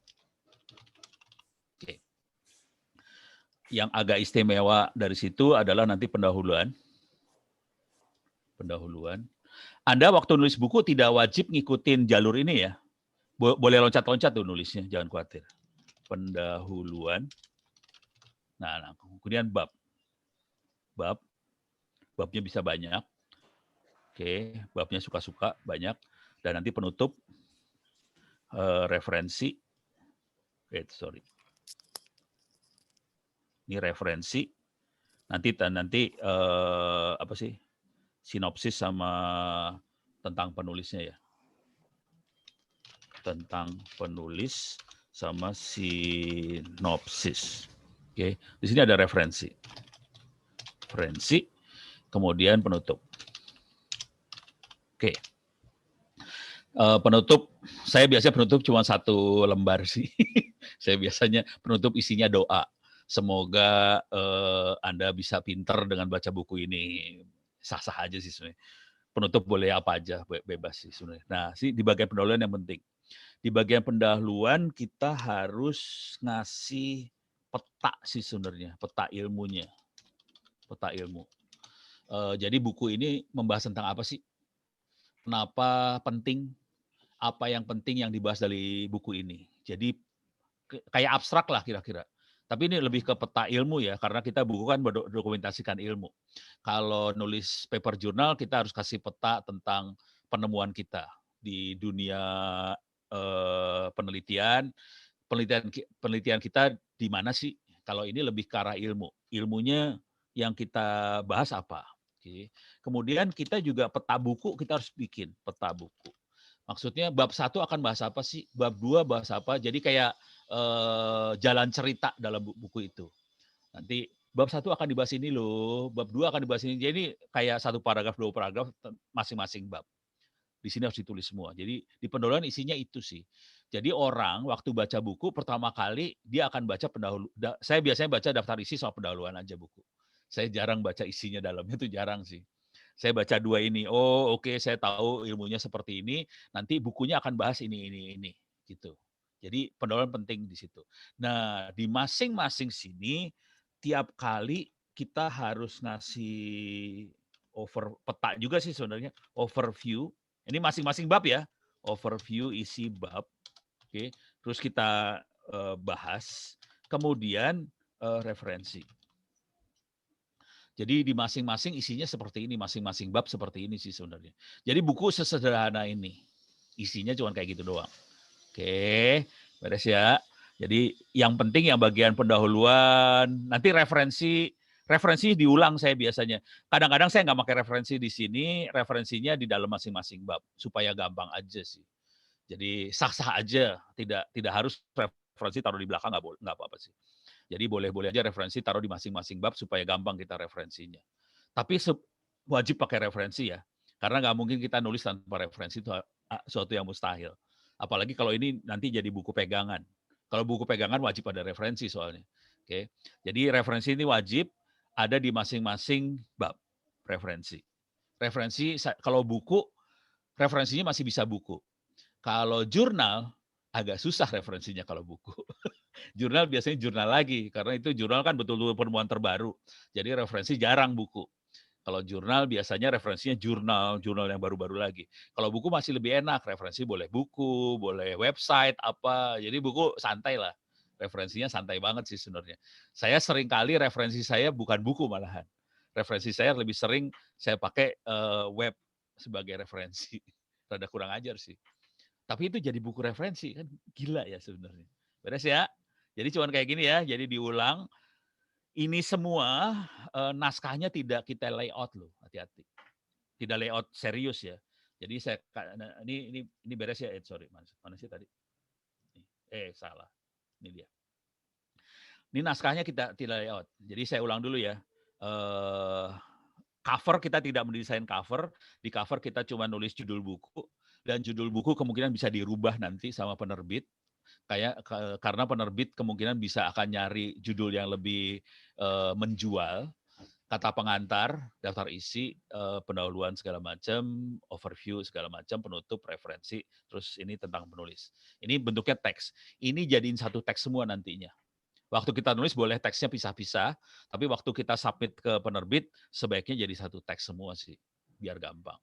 Oke. Yang agak istimewa dari situ adalah nanti pendahuluan. Anda waktu nulis buku tidak wajib ngikutin jalur ini ya. Boleh loncat-loncat tuh nulisnya, jangan khawatir. Pendahuluan. Nah, kemudian bab. Babnya bisa banyak. Oke, babnya suka-suka banyak. Dan nanti penutup referensi. Ini referensi. Nanti apa sih? Sinopsis sama tentang penulisnya ya. Tentang penulis sama sinopsis. Oke, di sini ada referensi. Kemudian penutup. Oke. Penutup, saya biasanya penutup cuma 1 lembar sih. Saya biasanya penutup isinya doa. Semoga Anda bisa pinter dengan baca buku ini. Sah-sah aja sih sebenarnya. Penutup boleh apa aja, bebas sih sebenarnya. Nah, di bagian pendahuluan yang penting. Di bagian pendahuluan kita harus ngasih peta sih sebenarnya, peta ilmunya. Peta ilmu. Jadi buku ini membahas tentang apa sih? Kenapa penting? Apa yang penting yang dibahas dari buku ini? Jadi kayak abstrak lah kira-kira. Tapi ini lebih ke peta ilmu ya, karena kita buku kan mendokumentasikan ilmu. Kalau nulis paper jurnal, kita harus kasih peta tentang penemuan kita di dunia penelitian kita di mana sih? Kalau ini lebih ke arah ilmu. Ilmunya yang kita bahas apa? Oke. Kemudian kita juga peta buku, kita harus bikin peta buku. Maksudnya bab 1 akan bahas apa sih? Bab 2 bahas apa? Jadi kayak jalan cerita dalam buku itu. Nanti bab 1 akan dibahas ini loh, bab 2 akan dibahas ini. Jadi kayak 1 paragraf, 2 paragraf masing-masing bab. Di sini harus ditulis semua. Jadi di pendahuluan isinya itu sih. Jadi orang waktu baca buku pertama kali dia akan baca pendahulu. Saya biasanya baca daftar isi sama pendahuluan aja buku. Saya jarang baca isinya dalamnya, itu jarang sih. Saya baca 2 ini. Oh, oke, saya tahu ilmunya seperti ini. Nanti bukunya akan bahas ini gitu. Jadi pendahuluan penting di situ. Nah, di masing-masing sini tiap kali kita harus ngasih peta juga sih sebenarnya, overview. Ini masing-masing bab ya. Overview isi bab. Oke, terus kita bahas. Kemudian referensi. Jadi di masing-masing isinya seperti ini, masing-masing bab seperti ini sih sebenarnya. Jadi buku sesederhana ini. Isinya cuma kayak gitu doang. Oke, beres ya. Jadi yang penting yang bagian pendahuluan, nanti referensi diulang saya biasanya. Kadang-kadang saya nggak pakai referensi di sini, referensinya di dalam masing-masing bab supaya gampang aja sih. Jadi sah-sah aja, tidak harus referensi taruh di belakang, nggak apa-apa sih. Jadi boleh-boleh aja referensi taruh di masing-masing bab supaya gampang kita referensinya. Tapi wajib pakai referensi ya. Karena nggak mungkin kita nulis tanpa referensi, itu suatu yang mustahil. Apalagi kalau ini nanti jadi buku pegangan. Kalau buku pegangan wajib ada referensi soalnya. Oke. Jadi referensi ini wajib ada di masing-masing bab referensi. Referensi kalau buku referensinya masih bisa buku. Kalau jurnal agak susah referensinya kalau buku. Jurnal biasanya jurnal lagi karena itu jurnal kan betul-betul penemuan terbaru. Jadi referensi jarang buku. Kalau jurnal biasanya referensinya jurnal yang baru-baru lagi. Kalau buku masih lebih enak, referensi boleh buku, boleh website, apa. Jadi buku santai lah. Referensinya santai banget sih sebenarnya. Saya sering kali referensi saya bukan buku malahan. Referensi saya lebih sering saya pakai web sebagai referensi. Rada kurang ajar sih. Tapi itu jadi buku referensi, kan gila ya sebenarnya. Beres ya? Jadi cuman kayak gini ya, jadi diulang. Ini semua naskahnya tidak kita layout loh, hati-hati. Tidak layout serius ya. Jadi saya ini beres ya, sorry, mana sih tadi? Salah. Ini dia. Ini naskahnya kita tidak layout. Jadi saya ulang dulu ya. Cover kita tidak mendesain cover. Di cover kita cuma nulis judul buku. Dan judul buku kemungkinan bisa dirubah nanti sama penerbit. Karena penerbit kemungkinan bisa akan nyari judul yang lebih menjual, kata pengantar, daftar isi, pendahuluan segala macam, overview segala macam, penutup, referensi, terus ini tentang penulis. Ini bentuknya teks. Ini jadiin satu teks semua nantinya. Waktu kita nulis boleh teksnya pisah-pisah, tapi waktu kita submit ke penerbit sebaiknya jadi satu teks semua sih, biar gampang.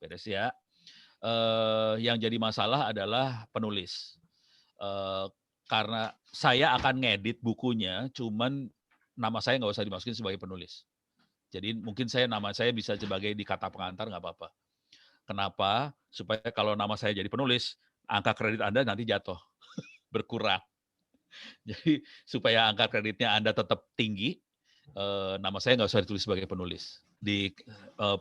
Beres ya. Yang jadi masalah adalah penulis. Karena saya akan ngedit bukunya, cuman nama saya nggak usah dimasukin sebagai penulis. Jadi mungkin nama saya bisa sebagai di kata pengantar, nggak apa-apa. Kenapa? Supaya kalau nama saya jadi penulis, angka kredit Anda nanti jatuh, berkurang. Jadi supaya angka kreditnya Anda tetap tinggi, nama saya nggak usah ditulis sebagai penulis. Di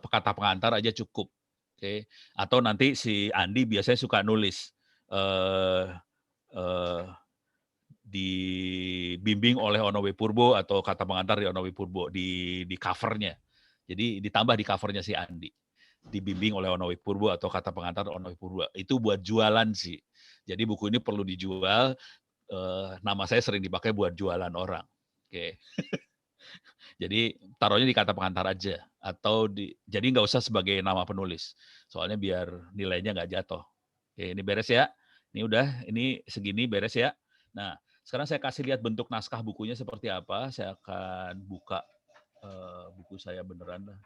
kata pengantar aja cukup. Oke. Atau nanti si Andi biasanya suka nulis. Dibimbing oleh Onowe Purbo atau kata pengantar di Onowe Purbo di covernya. Jadi ditambah di covernya si Andi. Dibimbing oleh Onowe Purbo atau kata pengantar Onowe Purbo. Itu buat jualan sih. Jadi buku ini perlu dijual. Nama saya sering dipakai buat jualan orang. Oke. Jadi taruhnya di kata pengantar aja. Atau jadi nggak usah sebagai nama penulis. Soalnya biar nilainya nggak jatuh. Oke, ini beres ya. Ini udah, ini segini beres ya. Nah, sekarang saya kasih lihat bentuk naskah bukunya seperti apa. Saya akan buka buku saya beneran lah.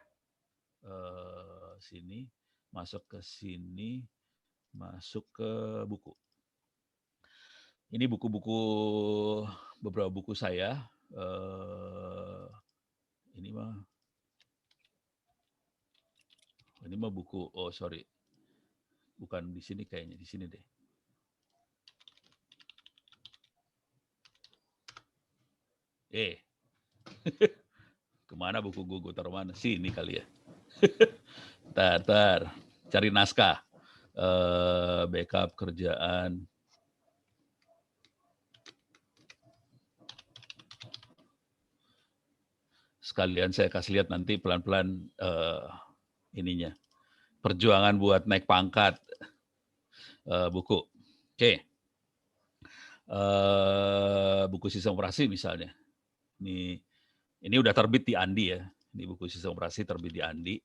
Sini, masuk ke sini, masuk ke buku. Ini buku-buku, beberapa buku saya. Ini mah buku, sorry. Bukan di sini kayaknya, di sini deh. Kemana buku gue taruh mana? Sini kali ya. Tar. Cari naskah. Backup kerjaan. Sekalian saya kasih lihat nanti pelan-pelan ininya. Perjuangan buat naik pangkat. Buku. Oke. Buku sistem operasi misalnya. Ini udah terbit di Andi ya. Ini buku sistem operasi terbit di Andi.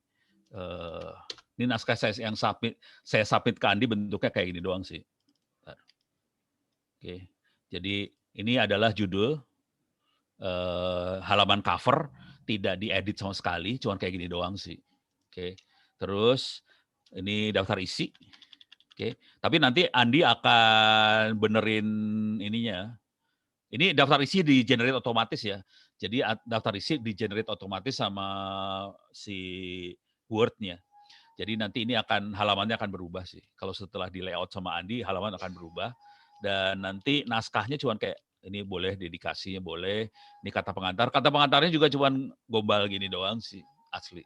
Ini naskah saya yang saya submit ke Andi bentuknya kayak gini doang sih. Oke. Jadi ini adalah judul, halaman cover, tidak diedit sama sekali, cuma kayak gini doang sih. Oke. Terus ini daftar isi. Oke. Tapi nanti Andi akan benerin ininya. Ini daftar isi di generate otomatis ya. Jadi daftar isi di generate otomatis sama si Word-nya. Jadi nanti ini halamannya akan berubah sih. Kalau setelah di layout sama Andi, halaman akan berubah. Dan nanti naskahnya cuma kayak, ini boleh dedikasinya boleh. Ini kata pengantar. Kata pengantarnya juga cuma gombal gini doang sih, asli.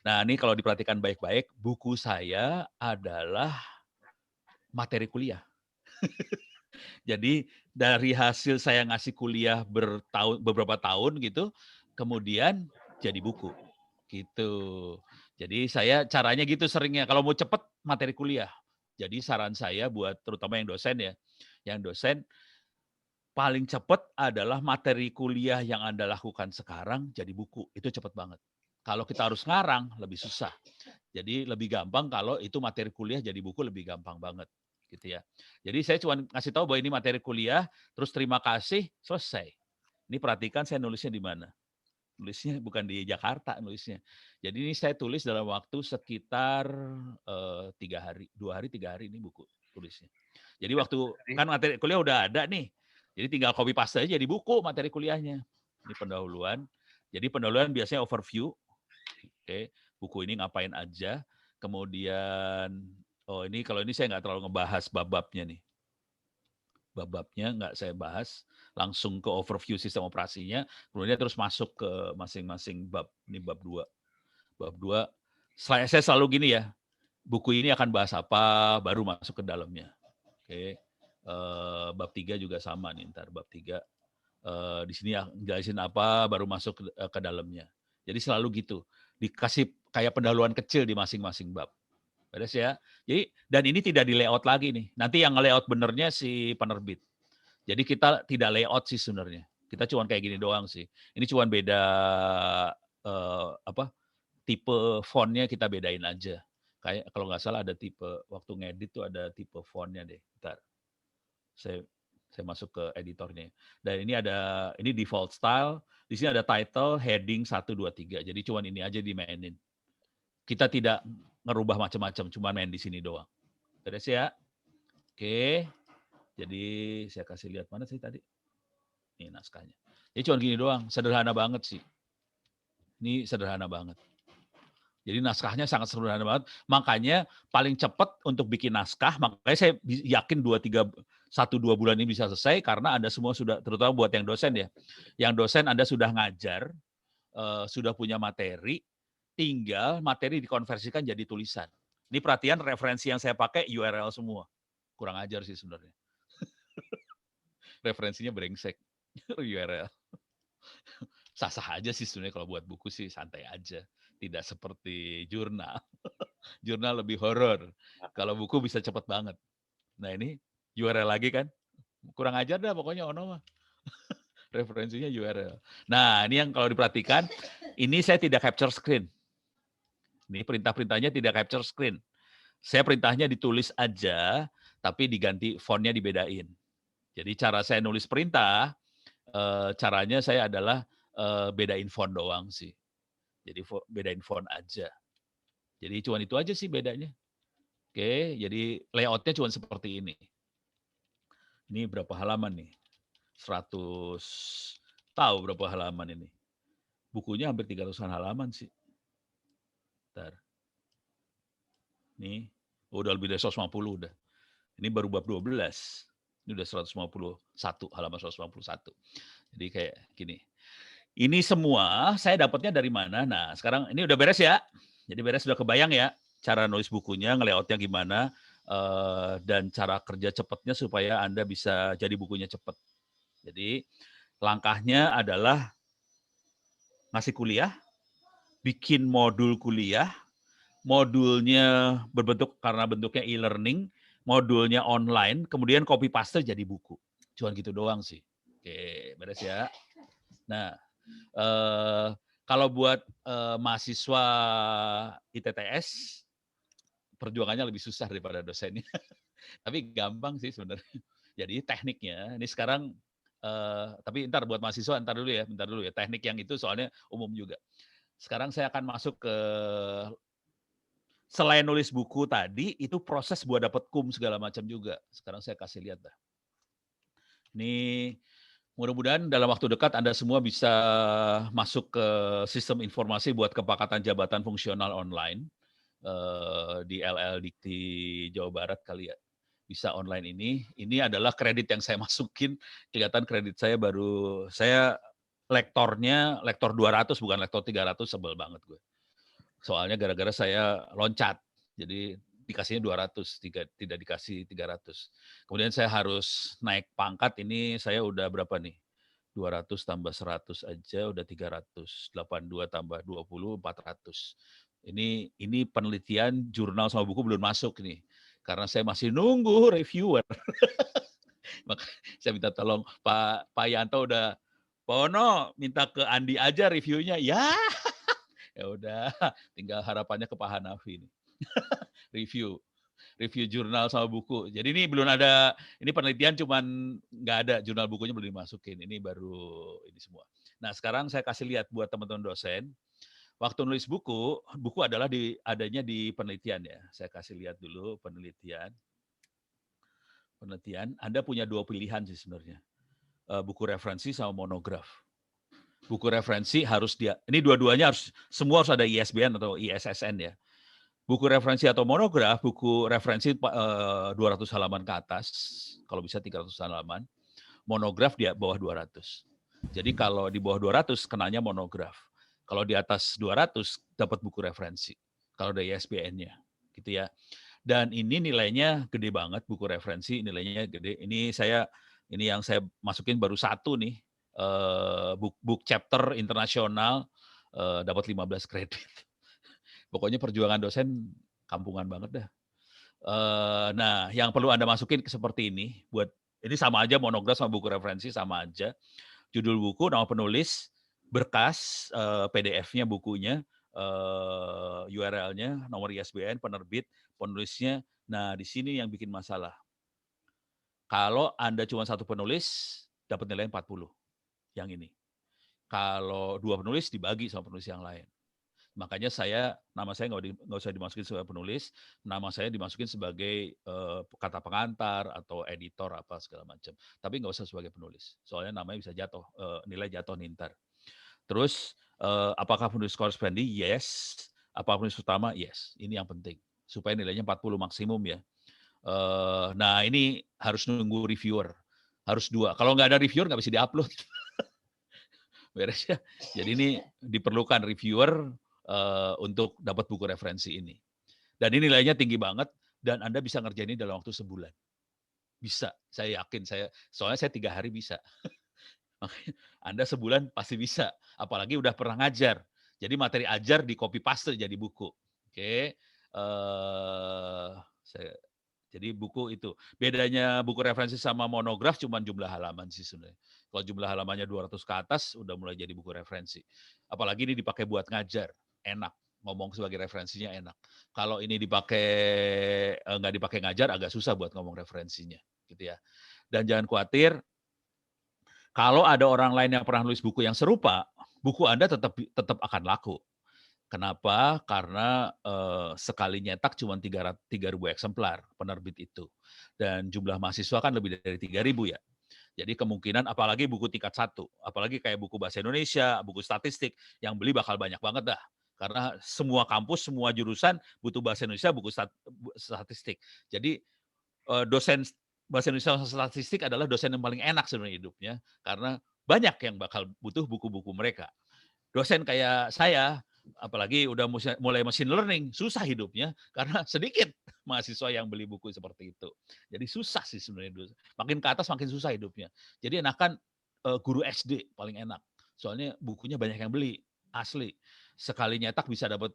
Nah ini kalau diperhatikan baik-baik, buku saya adalah materi kuliah. Jadi dari hasil saya ngasih kuliah beberapa tahun gitu, kemudian jadi buku. Gitu. Jadi saya caranya gitu seringnya. Kalau mau cepet materi kuliah. Jadi saran saya buat terutama yang dosen ya. Yang dosen paling cepet adalah materi kuliah yang Anda lakukan sekarang jadi buku. Itu cepet banget. Kalau kita harus ngarang lebih susah. Jadi lebih gampang kalau itu materi kuliah jadi buku lebih gampang banget gitu ya. Jadi saya cuma ngasih tahu bahwa ini materi kuliah, terus terima kasih, selesai. Ini perhatikan saya nulisnya di mana. Nulisnya bukan di Jakarta nulisnya. Jadi ini saya tulis dalam waktu sekitar 3 hari, 2 hari, 3 hari ini buku tulisnya. Jadi waktu kan materi kuliah udah ada nih. Jadi tinggal copy paste aja di buku materi kuliahnya. Ini pendahuluan. Jadi pendahuluan biasanya overview. Oke, buku ini ngapain aja. Kemudian, oh ini kalau ini saya nggak terlalu ngebahas bab-babnya nih. Bab-babnya nggak saya bahas, langsung ke overview sistem operasinya, kemudian terus masuk ke masing-masing bab. Ini bab 2. Bab 2, saya selalu gini ya, buku ini akan bahas apa, baru masuk ke dalamnya. Oke, bab 3 juga sama nih, ntar bab 3. Di sini jelasin apa, baru masuk ke dalamnya. Jadi selalu gitu, dikasih kayak pendahuluan kecil di masing-masing bab. Beres ya. Jadi dan ini tidak di layout lagi nih. Nanti yang layout benernya si penerbit. Jadi kita tidak layout sih sebenarnya. Kita cuma kayak gini doang sih. Ini cuma beda tipe fontnya kita bedain aja. Kayak kalau nggak salah ada tipe waktu ngedit tuh ada tipe fontnya deh. Bentar. Saya masuk ke editornya. Dan ini default style. Di sini ada title, heading 1, 2, 3. Jadi cuma ini aja dimainin. Kita tidak ngerubah macam-macam, cuma main di sini doang. Beres ya? Oke. Jadi saya kasih lihat mana sih tadi? Ini naskahnya. Jadi cuma gini doang, sederhana banget sih. Ini sederhana banget. Jadi naskahnya sangat sederhana banget. Makanya paling cepat untuk bikin naskah, makanya saya yakin 1-2 bulan ini bisa selesai karena Anda semua sudah, terutama buat yang dosen ya. Yang dosen Anda sudah ngajar, sudah punya materi, tinggal materi dikonversikan jadi tulisan. Ini perhatian referensi yang saya pakai URL semua. Kurang ajar sih sebenarnya. Referensinya brengsek. URL. Sah-sah aja sih sebenarnya kalau buat buku sih santai aja. Tidak seperti jurnal. Jurnal lebih horor. Kalau buku bisa cepat banget. Nah ini URL lagi kan. Kurang ajar dah pokoknya Ono mah. Referensinya URL. Nah ini yang kalau diperhatikan, ini saya tidak capture screen. Ini perintah-perintahnya tidak capture screen. Saya perintahnya ditulis aja, tapi diganti fontnya dibedain. Jadi cara saya nulis perintah, caranya saya adalah bedain font doang sih. Jadi bedain font aja. Jadi cuma itu aja sih bedanya. Oke, jadi layoutnya cuma seperti ini. Ini berapa halaman nih? 100, tahu berapa halaman ini? Bukunya hampir 300-an halaman sih. Bentar. Nih, udah lebih dari 150 udah. Ini baru bab 12. Ini udah 151, halaman 151. Jadi kayak gini. Ini semua saya dapatnya dari mana? Nah, sekarang ini udah beres ya. Jadi beres, sudah kebayang ya cara nulis bukunya, nge-layoutnya gimana, dan cara kerja cepatnya supaya Anda bisa jadi bukunya cepat. Jadi langkahnya adalah ngasih kuliah, bikin modul kuliah, modulnya berbentuk karena bentuknya e-learning, modulnya online, kemudian copy paste jadi buku. Cuma gitu doang sih. Oke, beres ya. Nah, kalau buat mahasiswa ITTS, perjuangannya lebih susah daripada dosennya. Tapi gampang sih sebenarnya. Jadi tekniknya, ini sekarang, tapi ntar buat mahasiswa, bentar dulu ya. Teknik yang itu soalnya umum juga. Sekarang saya akan masuk ke, selain nulis buku tadi, itu proses buat dapat kum segala macam juga. Sekarang saya kasih lihat dah. Ini mudah-mudahan dalam waktu dekat Anda semua bisa masuk ke sistem informasi buat kepakatan jabatan fungsional online di LL Dikti Jawa Barat kali ya. Bisa online ini. Ini adalah kredit yang saya masukin. Kelihatan kredit saya baru, saya lektornya, lektor 200 bukan lektor 300, sebel banget gue. Soalnya gara-gara saya loncat. Jadi dikasihnya 200, tidak dikasih 300. Kemudian saya harus naik pangkat, ini saya udah berapa nih? 200 tambah 100 aja udah 300. 82 tambah 20, 400. Ini penelitian jurnal sama buku belum masuk nih. Karena saya masih nunggu reviewer. Maka saya minta tolong Pak Yanto udah, Pak Ono minta ke Andi aja reviewnya. Ya, ya udah, tinggal harapannya ke Pak Hanafi nih. review jurnal sama buku. Jadi ini belum ada, ini penelitian cuman nggak ada, jurnal bukunya belum dimasukin. Ini baru ini semua. Nah sekarang saya kasih lihat buat teman-teman dosen. Waktu nulis buku adalah adanya di penelitian ya. Saya kasih lihat dulu penelitian. Anda punya 2 pilihan sih sebenarnya. Buku referensi sama monograf. Buku referensi harus ini dua-duanya semua harus ada ISBN atau ISSN ya. Buku referensi atau monograf, buku referensi 200 halaman ke atas, kalau bisa 300 halaman. Monograf di bawah 200. Jadi kalau di bawah 200 kenanya monograf. Kalau di atas 200 dapat buku referensi. Kalau ada ISBN-nya, gitu ya. Dan ini nilainya gede banget, buku referensi nilainya gede. Ini yang saya masukin baru 1 nih, book chapter internasional, dapat 15 kredit. Pokoknya perjuangan dosen kampungan banget dah. Nah, yang perlu Anda masukin seperti ini, ini sama aja monograf sama buku referensi sama aja. Judul buku, nama penulis, berkas, PDF-nya bukunya, URL-nya, nomor ISBN, penerbit, penulisnya. Nah, di sini yang bikin masalah. Kalau Anda cuma 1 penulis, dapat nilai 40. Yang ini. Kalau 2 penulis dibagi sama penulis yang lain. Makanya nama saya nggak usah dimasukin sebagai penulis, nama saya dimasukin sebagai kata pengantar atau editor apa segala macam. Tapi nggak usah sebagai penulis, soalnya namanya bisa jatuh, nilai jatuh nintar. Terus apakah penulis koresponden? Yes. Apakah penulis utama? Yes. Ini yang penting supaya nilainya 40 maksimum ya. Nah ini harus nunggu reviewer, harus 2. Kalau nggak ada reviewer nggak bisa diupload. Beres ya. Jadi ini diperlukan reviewer untuk dapat buku referensi ini. Dan ini nilainya tinggi banget, dan Anda bisa ngerjain ini dalam waktu sebulan. Bisa, saya yakin. Soalnya saya 3 hari bisa. Anda sebulan pasti bisa, apalagi udah pernah ngajar. Jadi materi ajar di copy paste jadi buku. Oke, jadi buku itu. Bedanya buku referensi sama monograf cuma jumlah halaman sih sebenarnya. Kalau jumlah halamannya 200 ke atas, udah mulai jadi buku referensi. Apalagi ini dipakai buat ngajar, enak. Ngomong sebagai referensinya enak. Kalau ini nggak dipakai ngajar, agak susah buat ngomong referensinya. Gitu ya. Dan jangan khawatir, kalau ada orang lain yang pernah nulis buku yang serupa, buku Anda tetap akan laku. Kenapa? Karena sekali nyetak cuma 3.000 eksemplar penerbit itu. Dan jumlah mahasiswa kan lebih dari 3.000 ya. Jadi kemungkinan, apalagi buku tingkat 1, apalagi kayak buku bahasa Indonesia, buku statistik, yang beli bakal banyak banget dah. Karena semua kampus, semua jurusan butuh bahasa Indonesia, buku statistik. Jadi dosen bahasa Indonesia statistik adalah dosen yang paling enak sebenarnya hidupnya. Karena banyak yang bakal butuh buku-buku mereka. Dosen kayak saya, apalagi udah mulai machine learning, susah hidupnya karena sedikit mahasiswa yang beli buku seperti itu. Jadi susah sih sebenarnya. Makin ke atas makin susah hidupnya. Jadi enakan guru SD paling enak. Soalnya bukunya banyak yang beli, asli. Sekali nyetak bisa dapat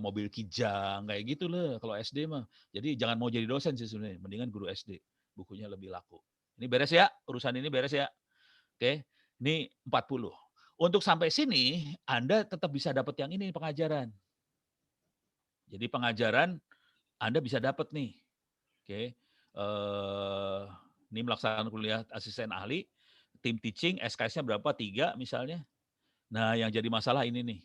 mobil Kijang kayak gitu loh kalau SD mah. Jadi jangan mau jadi dosen sih sebenarnya, mendingan guru SD. Bukunya lebih laku. Ini beres ya, urusan ini beres ya. Oke, ini 40. Untuk sampai sini, Anda tetap bisa dapat yang ini, pengajaran. Jadi pengajaran Anda bisa dapat nih. Oke. Ini melaksanakan kuliah asisten ahli, tim teaching, SKS-nya berapa? 3 misalnya. Nah, yang jadi masalah ini nih.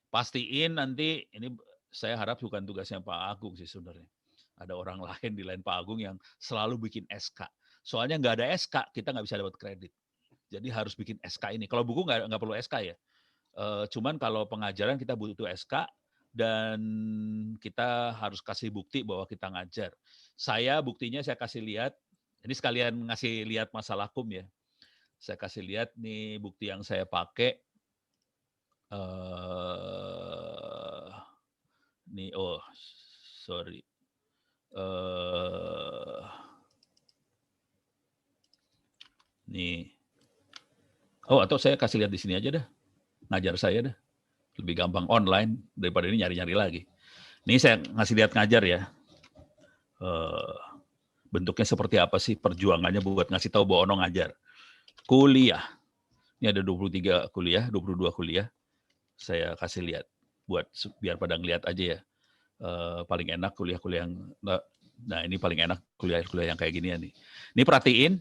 Pastiin nanti, ini saya harap bukan tugasnya Pak Agung sih sebenarnya. Ada orang lain di lain Pak Agung yang selalu bikin SK. Soalnya nggak ada SK, kita nggak bisa dapat kredit. Jadi harus bikin SK ini. Kalau buku nggak perlu SK ya. Cuman kalau pengajaran kita butuh SK dan kita harus kasih bukti bahwa kita ngajar. Buktinya saya kasih lihat. Ini sekalian ngasih lihat masalah kum ya. Saya kasih lihat nih bukti yang saya pakai. Nih, sorry. Nih. Oh, atau saya kasih lihat di sini aja dah. Ngajar saya dah. Lebih gampang online daripada ini nyari-nyari lagi. Ini saya ngasih lihat ngajar ya. Bentuknya seperti apa sih perjuangannya buat ngasih tahu bahwa Ono ngajar. Kuliah. Ini ada 23 kuliah, 22 kuliah. Saya kasih lihat buat biar pada ngeliat aja ya. Paling enak kuliah-kuliah yang nah ini paling enak kuliah-kuliah yang kayak gini nih. Ini perhatiin.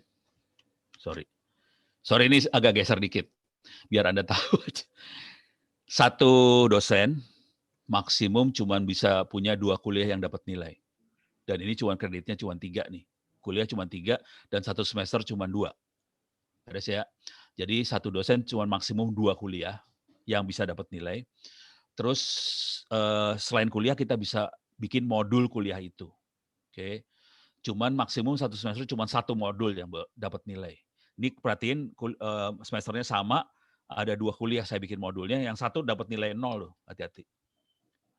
Sorry ini agak geser dikit biar Anda tahu. Satu dosen maksimum cuma bisa punya 2 kuliah yang dapat nilai. Dan ini cuma kreditnya cuma 3 nih. Kuliah cuma 3 dan satu semester cuma 2. Beres ya. Jadi satu dosen cuma maksimum 2 kuliah yang bisa dapat nilai. Terus selain kuliah kita bisa bikin modul kuliah itu. Oke. Cuman maksimum satu semester cuma 1 modul yang dapat nilai. Ini perhatiin semesternya sama, ada 2 kuliah saya bikin modulnya, yang satu dapat nilai 0 loh, hati-hati.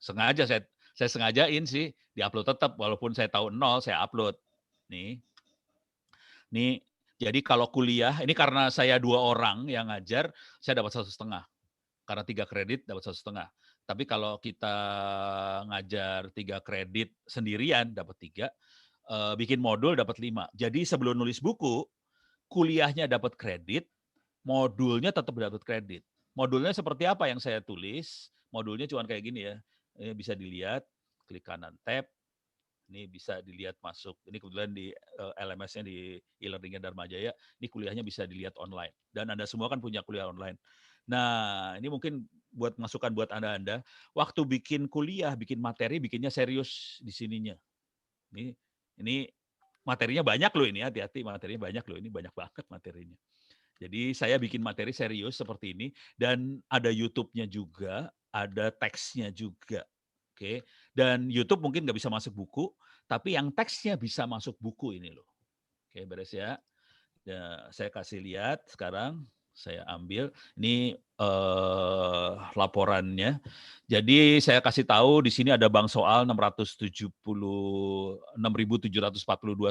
Sengaja saya sengajain sih, diupload tetap, walaupun saya tahu 0, saya upload. Nih, jadi kalau kuliah, ini karena saya 2 orang yang ngajar, saya dapat 1,5. Karena 3 kredit dapat 1,5. Tapi kalau kita ngajar 3 kredit sendirian, dapat 3, bikin modul dapat 5. Jadi sebelum nulis buku, kuliahnya dapat kredit, modulnya tetap dapat kredit. Modulnya seperti apa yang saya tulis? Modulnya cuma kayak gini ya. Ini bisa dilihat, klik kanan tab. Ini bisa dilihat masuk. Ini kebetulan di LMS-nya di e-learning-nya Dharma Jaya. Ini kuliahnya bisa dilihat online. Dan Anda semua kan punya kuliah online. Nah, ini mungkin buat masukan buat Anda. Waktu bikin kuliah, bikin materi, bikinnya serius di sininya. Ini materinya banyak loh ini, hati-hati materinya banyak loh, ini banyak banget materinya. Jadi saya bikin materi serius seperti ini, dan ada YouTube-nya juga, ada teksnya juga. Oke. Dan YouTube mungkin nggak bisa masuk buku, tapi yang teksnya bisa masuk buku ini loh. Oke, beres ya. Ya, saya kasih lihat sekarang. Saya ambil ini laporannya. Jadi saya kasih tahu di sini ada bank soal 6.742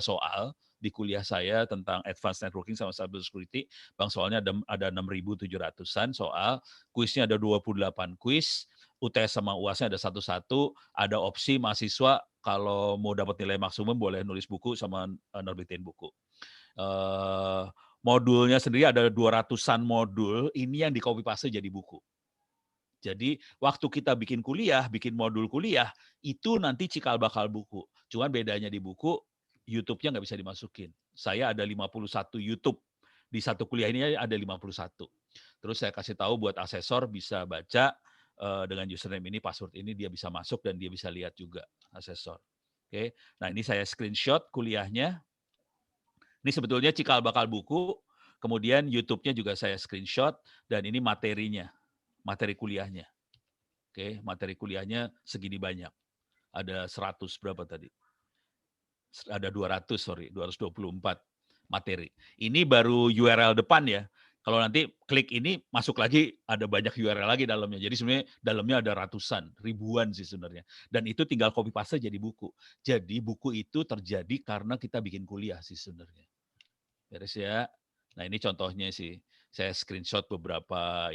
soal di kuliah saya tentang advanced networking sama cyber security. Bank soalnya ada 6.700-an soal, kuisnya ada 28 kuis, UTS sama UAS-nya ada 1-1, ada opsi mahasiswa kalau mau dapat nilai maksimum boleh nulis buku sama nerbitin buku. Modulnya sendiri ada 200-an modul, ini yang di copy paste jadi buku. Jadi waktu kita bikin kuliah, bikin modul kuliah, itu nanti cikal bakal buku. Cuman bedanya di buku, YouTube-nya nggak bisa dimasukin. Saya ada 51 YouTube. Di satu kuliah ini ada 51. Terus saya kasih tahu buat asesor bisa baca dengan username ini, password ini, dia bisa masuk dan dia bisa lihat juga, asesor. Oke. Nah ini saya screenshot kuliahnya. Ini sebetulnya cikal bakal buku, kemudian YouTube-nya juga saya screenshot, dan ini materinya, materi kuliahnya. Oke, materi kuliahnya segini banyak. Ada 100 berapa tadi? Ada 224 materi. Ini baru URL depan ya. Kalau nanti klik ini, masuk lagi, ada banyak URL lagi dalamnya. Jadi sebenarnya dalamnya ada ratusan, ribuan sih sebenarnya. Dan itu tinggal copy paste jadi buku. Jadi buku itu terjadi karena kita bikin kuliah sih sebenarnya. Beres ya. Nah ini contohnya sih, saya screenshot beberapa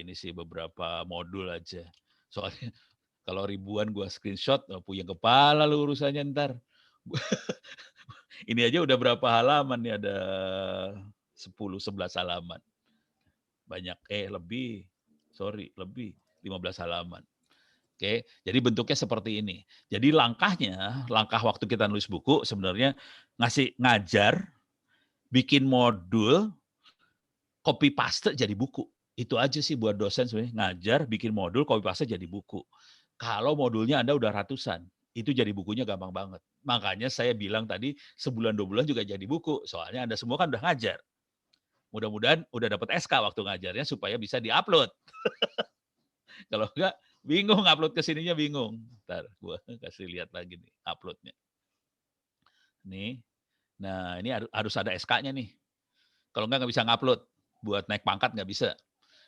modul aja. Soalnya kalau ribuan gua screenshot, puyeng kepala lu urusannya ntar. Ini aja udah berapa halaman nih, ada 10-11 halaman. Banyak, lebih 15 halaman. Oke, jadi bentuknya seperti ini. Jadi langkah waktu kita nulis buku sebenarnya ngajar, bikin modul, copy paste jadi buku. Itu aja sih buat dosen sebenarnya, ngajar, bikin modul, copy paste jadi buku. Kalau modulnya Anda udah ratusan, itu jadi bukunya gampang banget. Makanya saya bilang tadi sebulan 2 bulan juga jadi buku, soalnya Anda semua kan udah ngajar. Mudah-mudahan udah dapat SK waktu ngajarnya supaya bisa diupload. Kalau enggak, bingung upload ke sininya bingung. Ntar gua kasih lihat lagi nih uploadnya. Nih. Nah, ini harus ada SK-nya nih. Kalau nggak bisa ngupload. Buat naik pangkat nggak bisa.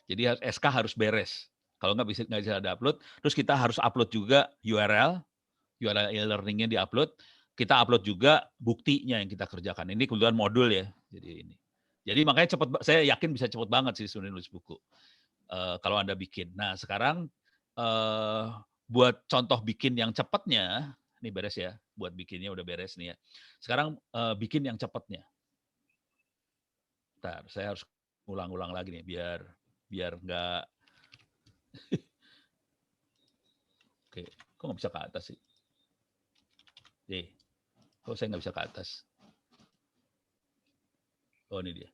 Jadi SK harus beres. Kalau nggak bisa ada upload. Terus kita harus upload juga URL e-learning-nya di-upload. Kita upload juga buktinya yang kita kerjakan. Ini kebetulan modul ya. Jadi ini. Jadi makanya saya yakin bisa cepet banget sih sebenarnya nulis buku. Kalau Anda bikin. Nah sekarang buat contoh bikin yang cepatnya, ini beres ya, buat bikinnya udah beres nih ya. Sekarang bikin yang cepatnya. Bentar, saya harus ulang-ulang lagi nih biar nggak. Oke, kok nggak bisa ke atas sih? Kok saya nggak bisa ke atas? Oh ini dia.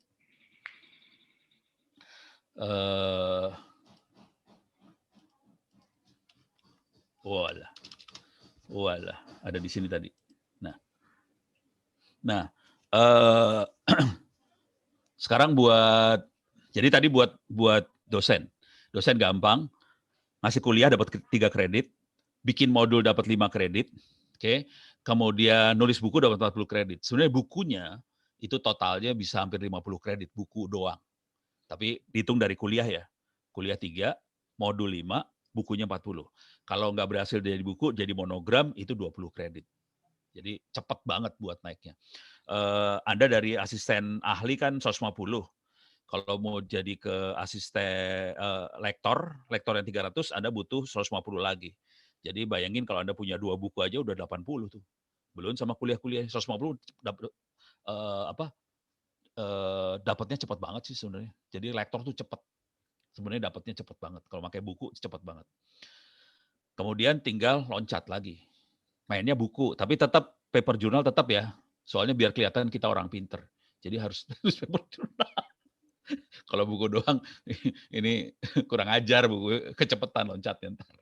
Walah, ada di sini tadi. Nah, sekarang jadi tadi buat dosen gampang, ngasih kuliah dapat 3 kredit, bikin modul dapat 5 kredit, oke, kemudian nulis buku dapat 40 kredit. Sebenarnya bukunya itu totalnya bisa hampir 50 kredit, buku doang. Tapi dihitung dari kuliah ya, kuliah 3, modul 5, bukunya 40. Kalau nggak berhasil jadi buku, jadi monogram, itu 20 kredit. Jadi cepat banget buat naiknya. Anda dari asisten ahli kan 150. Kalau mau jadi ke asisten lektor yang 300, Anda butuh 150 lagi. Jadi bayangin kalau Anda punya 2 buku aja udah 80 tuh. Belum sama kuliah-kuliah 150 dapatnya cepat banget sih sebenarnya. Jadi lektor tuh cepat. Sebenarnya dapatnya cepat banget. Kalau pakai buku cepat banget. Kemudian tinggal loncat lagi. Mainnya buku, tapi tetap paper journal tetap ya. Soalnya biar kelihatan kita orang pinter. Jadi harus paper journal. Kalau buku doang, ini kurang ajar buku, kecepatan loncatnya ntar.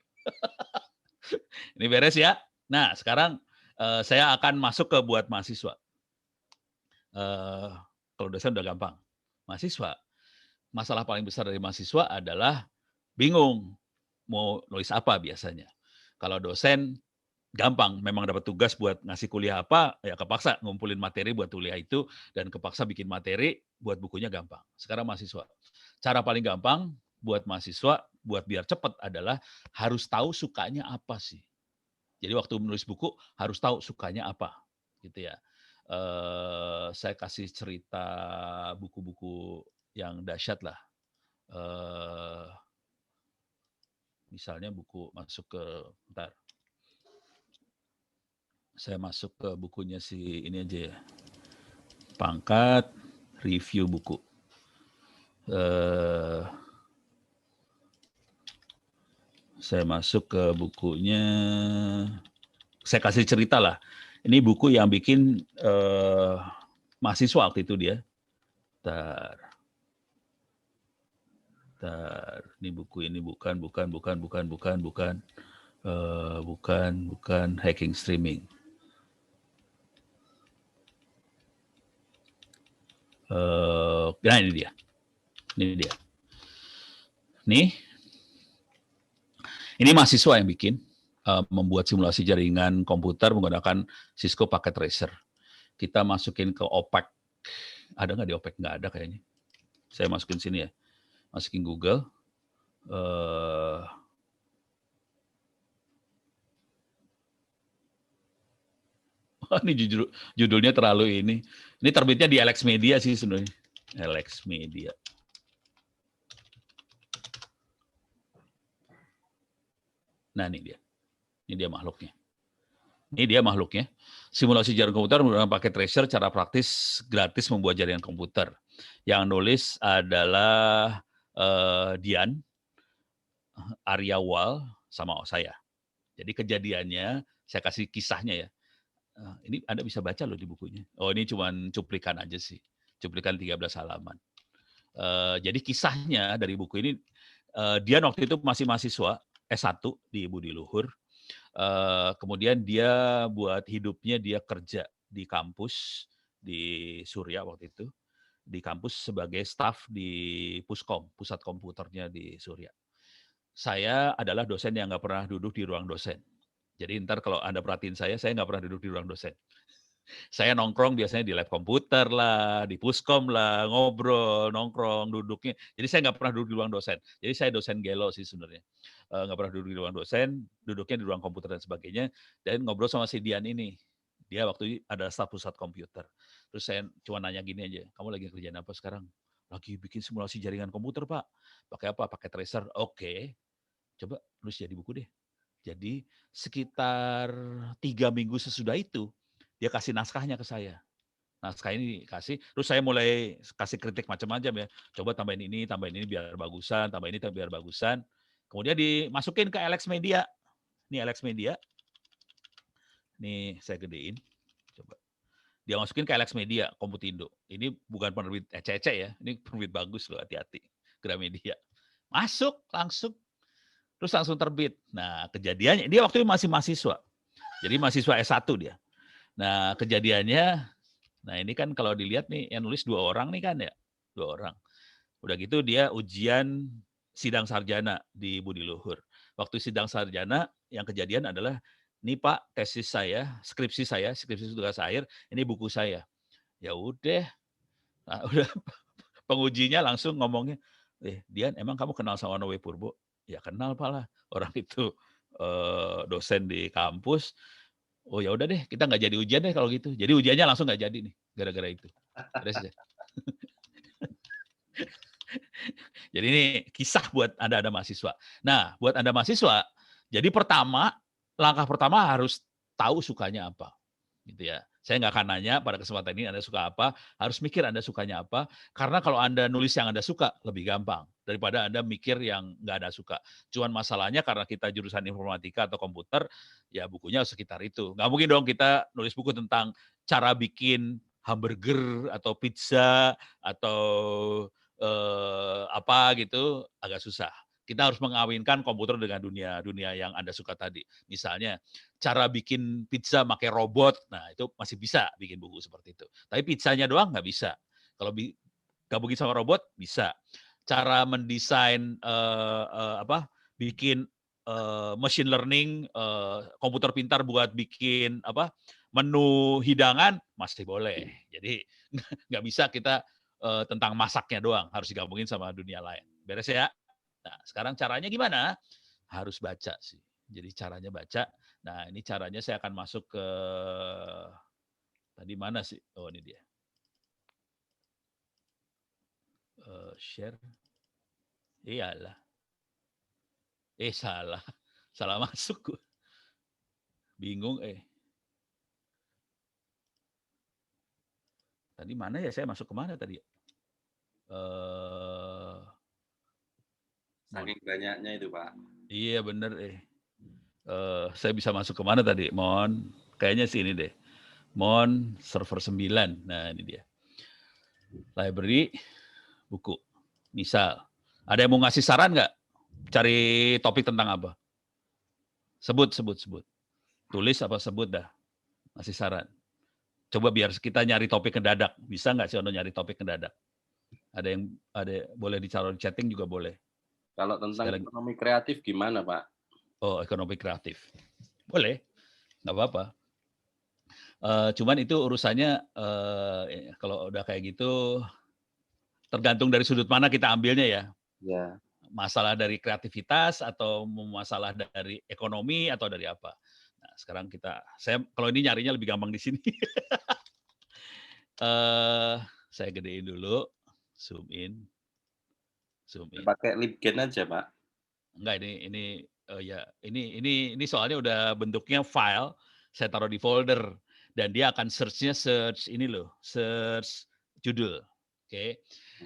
Ini beres ya. Nah, sekarang saya akan masuk ke buat mahasiswa. Kalau dosen udah gampang. Mahasiswa, masalah paling besar dari mahasiswa adalah bingung mau nulis apa biasanya. Kalau dosen gampang, memang dapat tugas buat ngasih kuliah apa, ya kepaksa ngumpulin materi buat kuliah itu, dan kepaksa bikin materi buat bukunya gampang. Sekarang mahasiswa. Cara paling gampang buat mahasiswa, buat biar cepat adalah harus tahu sukanya apa sih. Jadi waktu menulis buku harus tahu sukanya apa, gitu ya. Saya kasih cerita buku-buku yang dahsyat lah. Misalnya buku masuk ke, bentar. Saya masuk ke bukunya si ini aja ya. Pangkat review buku. Saya masuk ke bukunya. Saya kasih cerita lah. Ini buku yang bikin mahasiswa waktu itu dia. Ini buku ini bukan hacking streaming. Nah ini dia. Ini mahasiswa yang bikin, membuat simulasi jaringan komputer menggunakan Cisco Packet Tracer. Kita masukin ke OPEC. Ada nggak di OPEC? Nggak ada kayaknya. Saya masukin sini ya. Masukin Google. Ini judulnya terlalu ini. Ini terbitnya di LX Media sih sebenarnya. LX Media. Nah, ini dia. Ini dia makhluknya. Simulasi jaringan komputer menggunakan paket tracer, cara praktis gratis membuat jaringan komputer. Yang nulis adalah Dian, Aryawal, sama saya. Jadi kejadiannya, saya kasih kisahnya ya. Ini Anda bisa baca loh di bukunya. Oh, ini cuma cuplikan aja sih. Cuplikan 13 halaman. Jadi kisahnya dari buku ini, Dian waktu itu masih mahasiswa S1 di Budi Luhur. Kemudian dia buat hidupnya dia kerja di kampus di Surya waktu itu, di kampus sebagai staf di Puskom, pusat komputernya di Surya. Saya adalah dosen yang nggak pernah duduk di ruang dosen. Jadi ntar kalau Anda perhatiin saya nggak pernah duduk di ruang dosen. Saya nongkrong biasanya di lab komputer lah, di Puskom lah, ngobrol, nongkrong, duduknya. Jadi saya nggak pernah duduk di ruang dosen. Jadi saya dosen gelo sih sebenarnya. Nggak pernah duduk di ruang dosen, duduknya di ruang komputer dan sebagainya, dan ngobrol sama si Dian ini. Dia waktu itu ada staf pusat komputer. Terus saya cuma nanya gini aja, kamu lagi kerjaan apa sekarang? Lagi bikin simulasi jaringan komputer, Pak. Pakai apa? Pakai tracer. Oke. Coba nulis jadi buku deh. Jadi sekitar 3 minggu sesudah itu, dia kasih naskahnya ke saya. Naskah ini kasih, terus saya mulai kasih kritik macam-macam ya. Coba tambahin ini biar bagusan, tambahin ini biar bagusan. Kemudian dimasukin ke Alex Media. Ini Alex Media. Nih saya gedein. Coba. Dia masukin ke Alex Media, Komputindo. Ini bukan penerbit ece-ece ya. Ini penerbit bagus loh, hati-hati. Gramedia. Masuk langsung. Terus langsung terbit. Nah, kejadiannya, dia waktu itu masih mahasiswa. Jadi mahasiswa S1 dia. Nah, kejadiannya, nah ini kan kalau dilihat nih, yang nulis 2 orang nih kan ya. 2 orang. Udah gitu dia ujian sidang sarjana di Budi Luhur. Waktu sidang sarjana, yang kejadian adalah, ini Pak, tesis saya, skripsi tugas akhir, ini buku saya. Ya udah, nah, udah pengujinya langsung ngomongnya, Dian, emang kamu kenal sama Noe Purbo? Ya kenal Pak lah, orang itu dosen di kampus. Oh ya udah deh, kita nggak jadi ujian deh kalau gitu. Jadi ujiannya langsung nggak jadi nih, gara-gara itu. Jadi ini kisah buat Anda mahasiswa. Nah, buat Anda mahasiswa, jadi langkah pertama harus tahu sukanya apa. Gitu ya. Saya nggak akan nanya pada kesempatan ini Anda suka apa, harus mikir Anda sukanya apa, karena kalau Anda nulis yang Anda suka, lebih gampang daripada Anda mikir yang nggak Anda suka. Cuman masalahnya karena kita jurusan informatika atau komputer, ya bukunya sekitar itu. Nggak mungkin dong kita nulis buku tentang cara bikin hamburger atau pizza atau apa gitu, agak susah. Kita harus mengawinkan komputer dengan dunia yang Anda suka tadi. Misalnya, cara bikin pizza pakai robot, nah itu masih bisa bikin buku seperti itu. Tapi pizzanya doang nggak bisa. Kalau gabungin sama robot, bisa. Cara mendesain bikin machine learning, komputer pintar buat bikin menu hidangan, masih boleh. Jadi nggak bisa kita tentang masaknya doang, harus digabungin sama dunia lain. Beres ya? Nah, sekarang caranya gimana? Harus baca sih. Jadi caranya baca. Nah, ini caranya saya akan masuk ke tadi mana sih? Oh, ini dia. Share. Iyalah. Salah. Salah masuk. Bingung Tadi mana ya? Saya masuk kemana tadi? Saking banyaknya itu, Pak. Iya bener saya bisa masuk kemana tadi? Mon, kayaknya sih ini deh. Mon server 9. Nah ini dia. Library, buku. Misal, ada yang mau ngasih saran nggak? Cari topik tentang apa? Sebut. Tulis apa sebut dah. Ngasih saran. Coba biar kita nyari topik mendadak. Bisa nggak sih Ono nyari topik mendadak? Ada boleh ditaruh di chatting juga boleh. Kalau tentang ekonomi kreatif gimana, Pak? Oh, ekonomi kreatif. Boleh, nggak apa-apa. Cuman itu urusannya kalau udah kayak gitu, tergantung dari sudut mana kita ambilnya ya. Ya. Masalah dari kreativitas atau masalah dari ekonomi atau dari apa. Nah, sekarang saya kalau ini nyarinya lebih gampang di sini. Saya gedein dulu, zoom in. Pakai LibGen aja, Pak. Enggak, ini soalnya udah bentuknya file, saya taruh di folder dan dia akan search judul. Oke.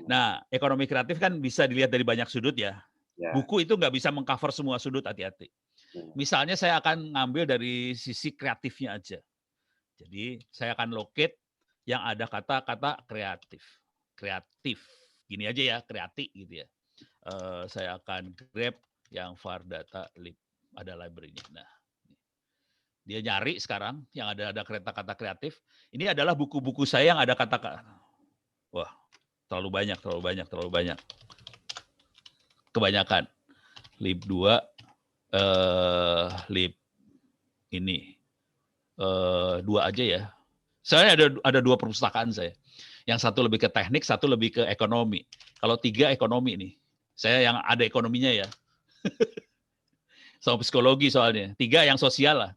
Nah, ekonomi kreatif kan bisa dilihat dari banyak sudut ya. Buku itu nggak bisa mengcover semua sudut, hati-hati. Misalnya saya akan ngambil dari sisi kreatifnya aja. Jadi saya akan locate yang ada kata-kata kreatif. Gini aja ya, kreatif gitu ya. Saya akan grab yang var data lib, ada library-nya. Nah, dia nyari sekarang yang ada kata-kata kreatif. Ini adalah buku-buku saya yang ada kata-kata. Wah, terlalu banyak. Kebanyakan. Lib 2, lib ini 2 aja ya. Saya ada 2 perpustakaan saya. Yang satu lebih ke teknik, satu lebih ke ekonomi. Kalau 3 ekonomi nih. Saya yang ada ekonominya ya. Sama psikologi soalnya. 3 yang sosial lah.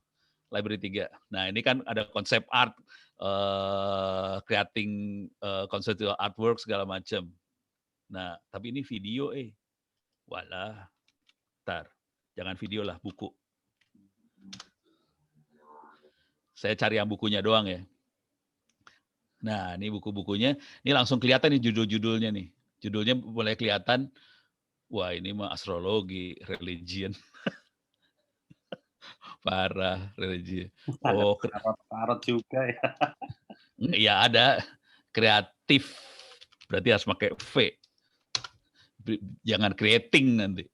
library 3. Nah, ini kan ada konsep art, creating conceptual artwork segala macam. Nah, tapi ini video walah. Bentar. Jangan video lah, buku. Saya cari yang bukunya doang ya. Nah, ini buku-bukunya. Ini langsung kelihatan nih judul-judulnya nih. Judulnya mulai kelihatan. Wah, ini mah astrologi, religion. Parah, religion. Oh, Parot juga ya. ya ada kreatif. Berarti harus pakai V. Jangan creating nanti.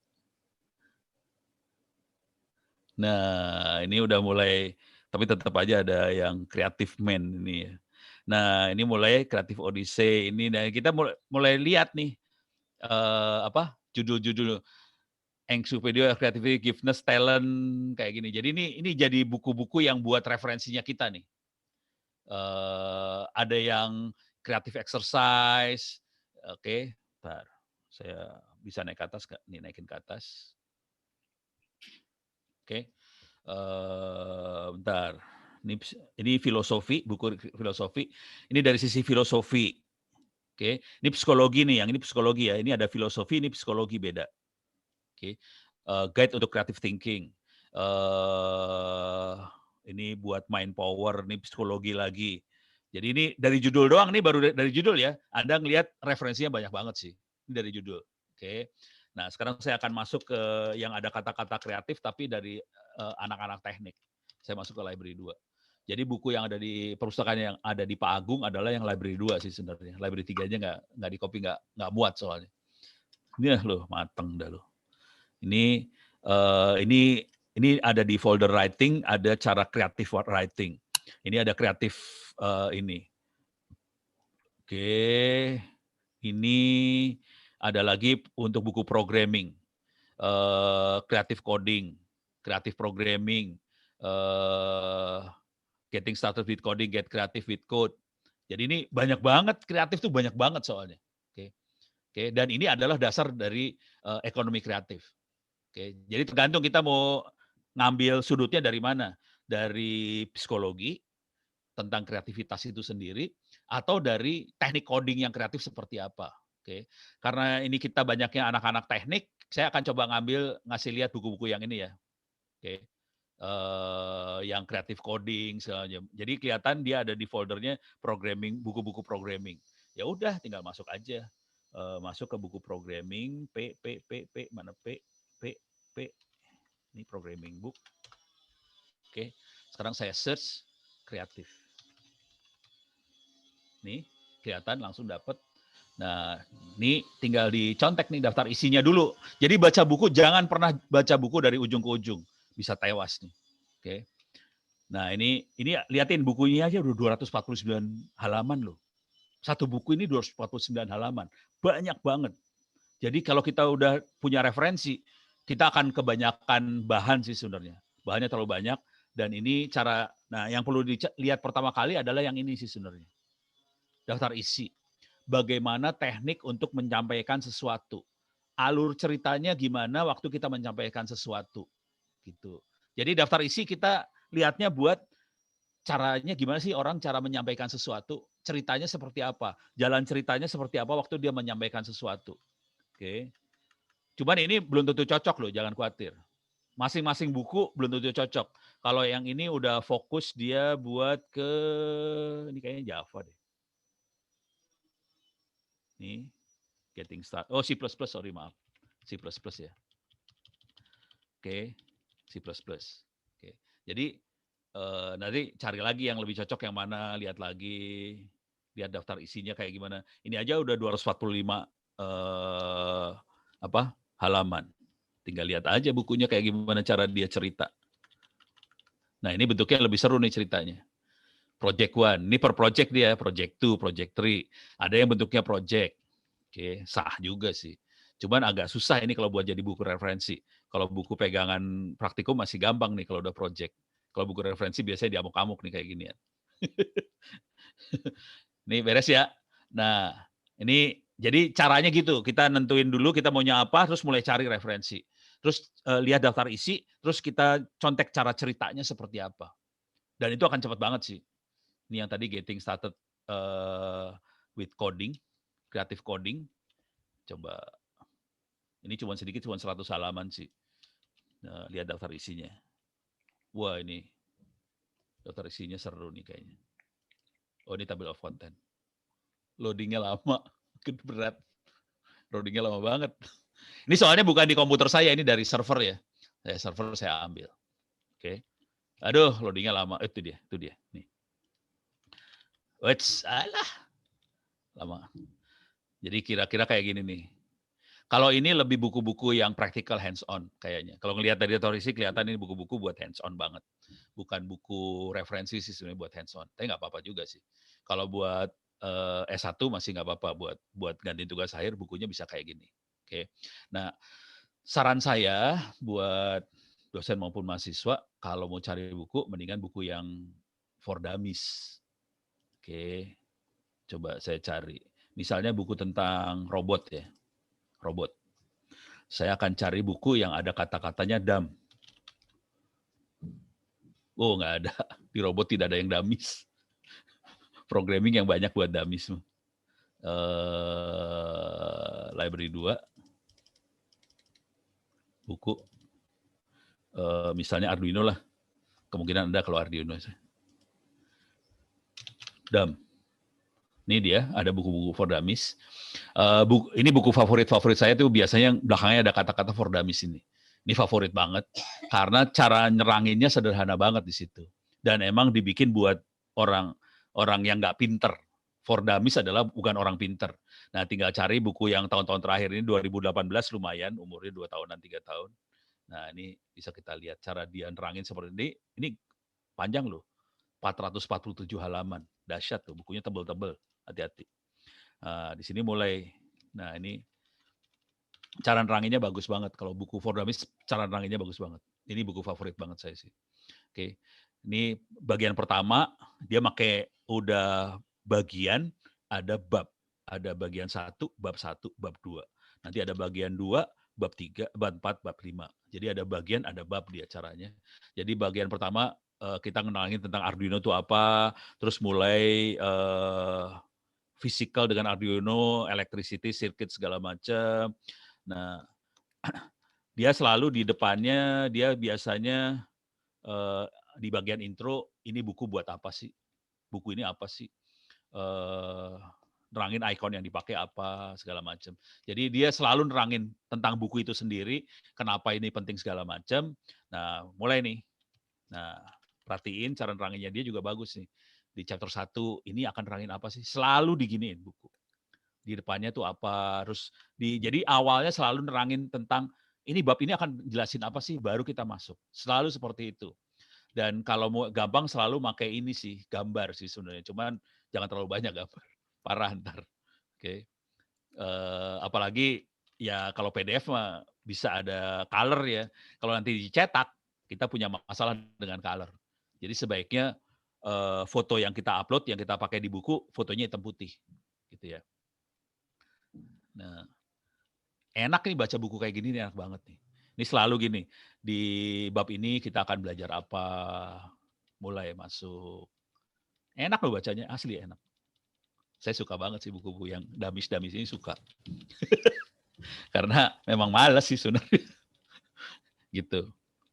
Nah, ini udah mulai, tapi tetap aja ada yang kreatif man ini ya. Nah, ini mulai kreatif Odyssey ini. Nah, kita mulai lihat nih judul-judul Encyclopedia Creativity, Giftedness, Talent kayak gini. Jadi ini jadi buku-buku yang buat referensinya kita nih. Ada yang creative exercise. Oke, bentar. Saya bisa naik ke atas nggak? Nih, naikin ke atas. Oke. Bentar. Ini filosofi, buku filosofi. Ini dari sisi filosofi. Oke. Ini psikologi nih, yang ini psikologi ya. Ini ada filosofi, ini psikologi beda. Oke. Guide untuk creative thinking. Ini buat mind power, ini psikologi lagi. Jadi ini dari judul doang, nih baru dari judul ya. Anda ngelihat referensinya banyak banget sih. Ini dari judul. Oke. Nah, sekarang saya akan masuk ke yang ada kata-kata kreatif tapi dari anak-anak teknik. Saya masuk ke library 2. Jadi buku yang ada di perpustakaan yang ada di Pak Agung adalah yang library 2 sih sebenarnya. Library 3-nya nggak di copy, nggak muat soalnya. Ini loh, mateng dah loh. Ini ada di folder writing, ada cara kreatif writing. Ini ada kreatif ini. Oke. Ini ada lagi untuk buku programming, creative coding, creative programming, getting started with coding, get creative with code. Jadi ini banyak banget, kreatif tuh banyak banget soalnya. Oke. Dan ini adalah dasar dari ekonomi kreatif. Oke. Jadi tergantung kita mau ngambil sudutnya dari mana, dari psikologi tentang kreativitas itu sendiri, atau dari teknik coding yang kreatif seperti apa. Oke, karena ini kita banyaknya anak-anak teknik, saya akan coba ngasih lihat buku-buku yang ini ya. Oke, yang kreatif coding segalanya. Jadi kelihatan dia ada di foldernya programming, buku-buku programming. Ya udah, tinggal masuk aja, masuk ke buku programming, mana P, ini programming book. Oke, sekarang saya search kreatif. Nih, kelihatan langsung dapat. Nah, ini tinggal dicontek nih daftar isinya dulu. Jadi baca buku, jangan pernah baca buku dari ujung ke ujung. Bisa tewas nih. Oke. Nah, ini liatin bukunya aja udah 249 halaman loh. Satu buku ini 249 halaman. Banyak banget. Jadi kalau kita udah punya referensi, kita akan kebanyakan bahan sih sebenarnya. Bahannya terlalu banyak. Dan ini yang perlu dilihat pertama kali adalah yang ini sih sebenarnya. Daftar isi. Bagaimana teknik untuk menyampaikan sesuatu. Alur ceritanya gimana waktu kita menyampaikan sesuatu. Gitu. Jadi daftar isi kita lihatnya buat caranya gimana sih orang cara menyampaikan sesuatu. Ceritanya seperti apa. Jalan ceritanya seperti apa waktu dia menyampaikan sesuatu. Oke. Cuman ini belum tentu cocok loh, jangan khawatir. Masing-masing buku belum tentu cocok. Kalau yang ini udah fokus dia buat ini kayaknya Java deh. Nih, getting start. Oh, C++, sorry, maaf. C++ ya. Oke, C++. Oke. Jadi, nanti cari lagi yang lebih cocok yang mana, lihat lagi. Lihat daftar isinya kayak gimana. Ini aja udah 245 halaman. Tinggal lihat aja bukunya kayak gimana cara dia cerita. Nah, ini bentuknya lebih seru nih ceritanya. Project 1, ini per project dia, project 2, project 3. Ada yang bentuknya project. Oke, sah juga sih. Cuman agak susah ini kalau buat jadi buku referensi. Kalau buku pegangan praktikum masih gampang nih kalau udah project. Kalau buku referensi biasanya diamuk-amuk nih kayak ginian. Nih beres ya. Nah, ini jadi caranya gitu. Kita nentuin dulu kita maunya apa, terus mulai cari referensi. Terus lihat daftar isi, terus kita contek cara ceritanya seperti apa. Dan itu akan cepat banget sih. Ini yang tadi getting started with coding, creative coding. Coba, ini cuma sedikit, cuma 100 halaman sih. Lihat daftar isinya. Wah, ini daftar isinya seru nih kayaknya. Oh, ini table of content. Loadingnya lama, berat. Loadingnya lama banget. Ini soalnya bukan di komputer saya, ini dari server ya. Server saya ambil. Oke. Aduh, loadingnya lama. Itu dia. Nih. Alah. Lama. Jadi kira-kira kayak gini nih. Kalau ini lebih buku-buku yang practical hands-on kayaknya. Kalau ngelihat dari daftar isi, kelihatan ini buku-buku buat hands-on banget. Bukan buku referensi sih sebenarnya buat hands-on. Tapi nggak apa-apa juga sih. Kalau buat S1 masih nggak apa-apa. Buat ganti tugas akhir, bukunya bisa kayak gini. Oke. Nah, saran saya buat dosen maupun mahasiswa, kalau mau cari buku, mendingan buku yang for dummies. Oke. Coba saya cari. Misalnya buku tentang robot ya. Robot. Saya akan cari buku yang ada kata-katanya dumb. Oh, nggak ada. Di robot tidak ada yang dummies. Programming yang banyak buat dummies. Library 2. Buku. Misalnya Arduino lah. Kemungkinan ada kalau Arduino. Dumb. Ini dia, ada buku-buku for dummies. Ini buku favorit saya tuh biasanya belakangnya ada kata-kata for dummies ini. Ini favorit banget karena cara nyeranginnya sederhana banget di situ. Dan emang dibikin buat orang yang nggak pinter. For dummies adalah bukan orang pinter. Nah, tinggal cari buku yang tahun-tahun terakhir ini 2018 lumayan, umurnya 2 tahunan, 3 tahun. Nah, ini bisa kita lihat cara dia nerangin seperti ini. Ini panjang loh. 447 halaman. Dahsyat tuh, bukunya tebel-tebel. Hati-hati. Di sini mulai. Nah, ini cara neranginnya bagus banget. Kalau buku for dummies, cara neranginnya bagus banget. Ini buku favorit banget saya sih. Oke. Ini bagian pertama, dia pakai udah bagian, ada bab. Ada bagian 1, bab 1, bab 2. Nanti ada bagian 2, bab 3, bab 4, bab 5. Jadi ada bagian, ada bab dia caranya. Jadi bagian pertama, kita ngenalin tentang Arduino itu apa, terus mulai physical dengan Arduino, electricity, circuit segala macam. Nah, dia selalu di depannya, dia biasanya di bagian intro, ini buku buat apa sih? Buku ini apa sih? Nerangin icon yang dipakai apa, segala macam. Jadi dia selalu nerangin tentang buku itu sendiri, kenapa ini penting segala macam. Nah, mulai nih. Nah, perhatiin cara neranginnya dia juga bagus nih. Di chapter 1, ini akan nerangin apa sih? Selalu diginiin buku. Di depannya tuh apa, terus jadi awalnya selalu nerangin tentang, ini bab ini akan jelasin apa sih, baru kita masuk. Selalu seperti itu. Dan kalau mau gampang selalu pakai ini sih, gambar sih sebenarnya. Cuman jangan terlalu banyak gambar. Parah ntar. Oke. Apalagi ya kalau PDF mah bisa ada color ya. Kalau nanti dicetak, kita punya masalah dengan color. Jadi sebaiknya foto yang kita upload, yang kita pakai di buku, fotonya hitam putih. Gitu ya. Nah, enak nih baca buku kayak gini, enak banget nih. Ini selalu gini, di bab ini kita akan belajar apa, mulai masuk. Enak loh bacanya, asli enak. Saya suka banget sih buku-buku yang damis-damis ini, suka. Karena memang malas sih sebenarnya. Gitu.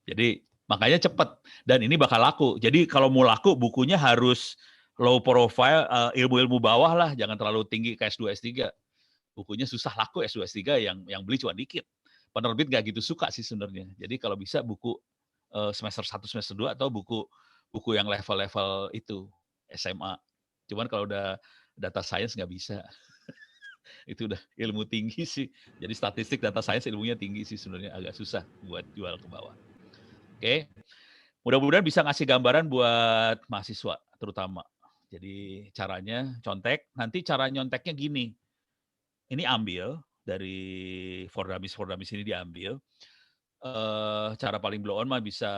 Jadi makanya cepat. Dan ini bakal laku. Jadi kalau mau laku, bukunya harus low profile, ilmu-ilmu bawah lah, jangan terlalu tinggi ke S2, S3. Bukunya susah laku S2, S3 yang beli cuma dikit. Penerbit nggak gitu suka sih sebenarnya. Jadi kalau bisa buku semester 1, semester 2 atau buku yang level-level itu SMA. Cuman kalau udah data science nggak bisa. Itu udah ilmu tinggi sih. Jadi statistik, data science ilmunya tinggi sih sebenarnya, agak susah buat jual ke bawah. Oke. Mudah-mudahan bisa ngasih gambaran buat mahasiswa terutama. Jadi caranya contek, nanti cara nyonteknya gini. Ini ambil dari for dummies ini diambil. Cara paling blow on mah bisa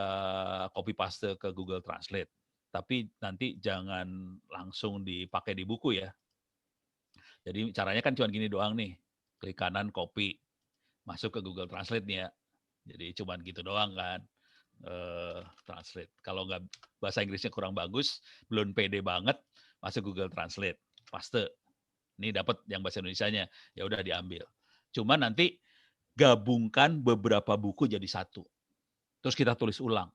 copy paste ke Google Translate. Tapi nanti jangan langsung dipakai di buku ya. Jadi caranya kan cuma gini doang nih. Klik kanan, copy. Masuk ke Google Translate nih ya. Jadi cuma gitu doang kan. Translate. Kalau nggak bahasa Inggrisnya kurang bagus, belum pede banget, masuk Google Translate, paste. Ini dapat yang bahasa Indonesianya, ya udah diambil. Cuma nanti gabungkan beberapa buku jadi satu. Terus kita tulis ulang.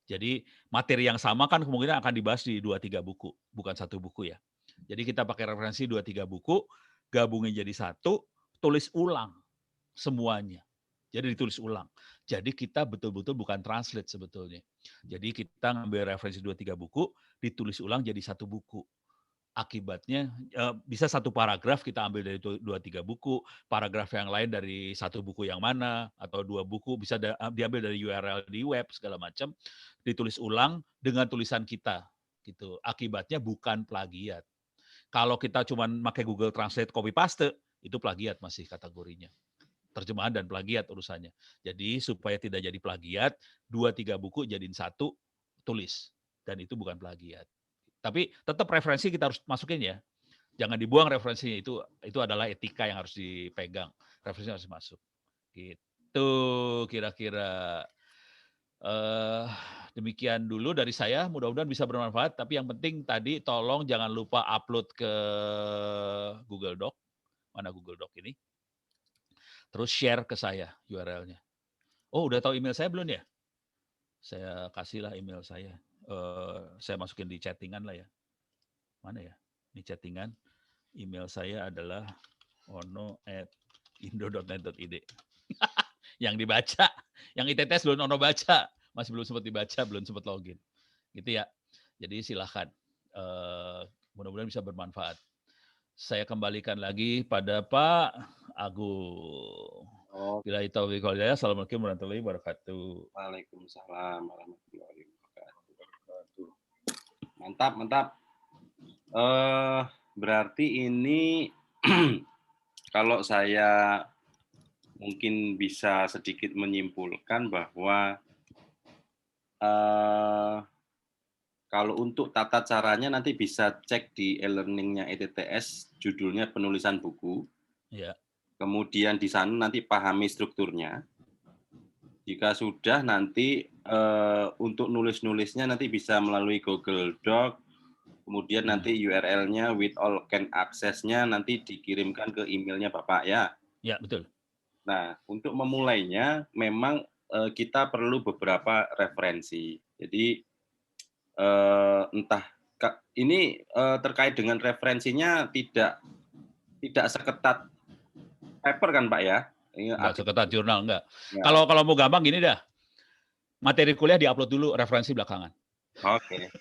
Jadi materi yang sama kan kemungkinan akan dibahas di 2-3 buku, bukan satu buku ya. Jadi kita pakai referensi 2-3 buku, gabungin jadi satu, tulis ulang semuanya. Jadi ditulis ulang. Jadi kita betul-betul bukan translate sebetulnya. Jadi kita ngambil referensi 2-3 buku, ditulis ulang jadi satu buku. Akibatnya bisa satu paragraf kita ambil dari 2-3 buku, paragraf yang lain dari satu buku yang mana, atau 2 buku bisa diambil dari URL di web segala macam, ditulis ulang dengan tulisan kita gitu. Akibatnya bukan plagiat. Kalau kita cuma pakai Google Translate copy paste, itu plagiat masih kategorinya. Terjemahan dan plagiat urusannya. Jadi supaya tidak jadi plagiat, 2-3 buku jadiin satu, tulis. Dan itu bukan plagiat. Tapi tetap referensi kita harus masukin ya. Jangan dibuang referensinya, itu adalah etika yang harus dipegang. Referensinya harus masuk. Gitu kira-kira. Demikian dulu dari saya, mudah-mudahan bisa bermanfaat. Tapi yang penting tadi tolong jangan lupa upload ke Google Doc. Mana Google Doc ini? Terus share ke saya URL-nya. Oh, udah tahu email saya belum ya? Saya kasihlah email saya. Saya masukin di chattingan lah ya. Mana ya? Ini chattingan. Email saya adalah ono@indo.net.id. Yang dibaca. Yang ITTS belum ono baca. Masih belum sempat dibaca, belum sempat login. Gitu ya. Jadi silahkan. Mudah-mudahan bisa bermanfaat. Saya kembalikan lagi pada Pak Agung. Bila taufiq wal hidayah. Assalamualaikum warahmatullahi wabarakatuh. Waalaikumsalam warahmatullahi wabarakatuh. Mantap. Berarti ini kalau saya mungkin bisa sedikit menyimpulkan bahwa kalau untuk tata caranya nanti bisa cek di e-learning-nya ETTS, judulnya penulisan buku. Ya. Kemudian di sana nanti pahami strukturnya. Jika sudah nanti untuk nulis-nulisnya nanti bisa melalui Google Doc, kemudian nanti URL-nya with all can access-nya nanti dikirimkan ke emailnya Bapak ya. Ya, betul. Nah, untuk memulainya memang kita perlu beberapa referensi. Jadi entah ini terkait dengan referensinya tidak seketat paper kan Pak ya? Enggak seketat jurnal, enggak. Ya. Kalau mau gampang gini dah. Materi kuliah diupload dulu, referensi belakangan. Oke.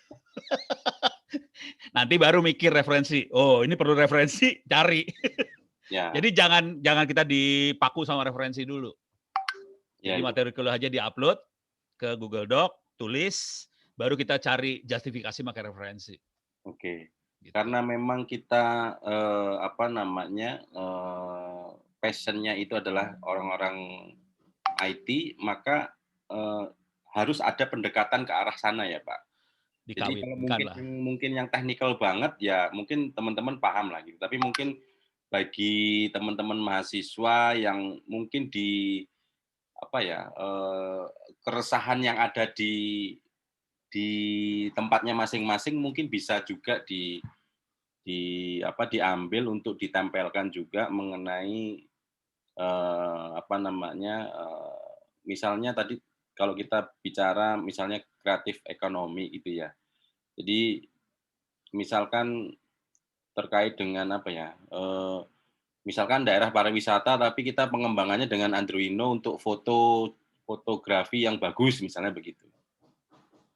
Nanti baru mikir referensi. Oh, ini perlu referensi, cari. Ya. Jadi jangan kita dipaku sama referensi dulu. Jadi materi kuliah aja diupload ke Google Doc, tulis, baru kita cari justifikasi pakai referensi. Oke. Gitu. Karena memang kita passion-nya itu adalah orang-orang IT, maka harus ada pendekatan ke arah sana ya Pak. Jadi kalau mungkin yang teknikal banget ya mungkin teman-teman paham lah gitu. Tapi mungkin bagi teman-teman mahasiswa yang mungkin di keresahan yang ada di tempatnya masing-masing mungkin bisa juga diambil untuk ditempelkan juga mengenai misalnya tadi kalau kita bicara misalnya kreatif ekonomi gitu ya. Jadi misalkan terkait dengan misalkan daerah pariwisata tapi kita pengembangannya dengan Arduino untuk fotografi yang bagus misalnya begitu.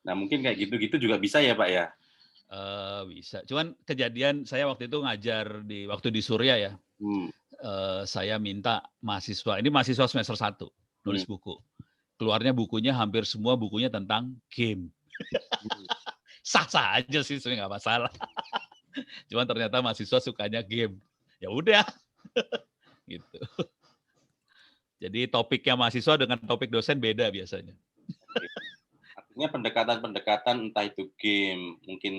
Nah mungkin kayak gitu-gitu juga bisa ya Pak ya? Bisa. Cuman kejadian saya waktu itu ngajar waktu di Surya ya. Saya minta mahasiswa, ini mahasiswa semester 1, nulis buku. Keluarnya bukunya hampir semua bukunya tentang game. Sah-sah aja sih, sebenarnya nggak masalah. Cuman ternyata mahasiswa sukanya game. Ya udah. Gitu. Jadi topiknya mahasiswa dengan topik dosen beda biasanya. Artinya pendekatan-pendekatan entah itu game, mungkin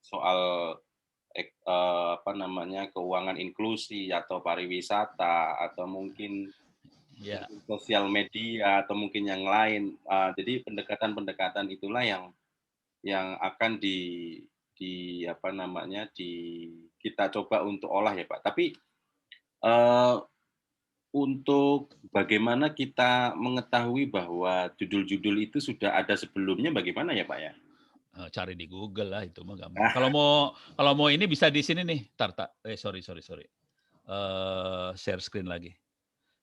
soal keuangan inklusi atau pariwisata atau mungkin Ya. sosial media atau mungkin yang lain. Jadi pendekatan-pendekatan itulah yang akan apa namanya kita coba untuk olah ya Pak. Tapi untuk bagaimana kita mengetahui bahwa judul-judul itu sudah ada sebelumnya, bagaimana ya Pak ya? Cari di Google lah, itu mah gampang. Kalau mau ini bisa di sini nih. Sorry. Share screen lagi.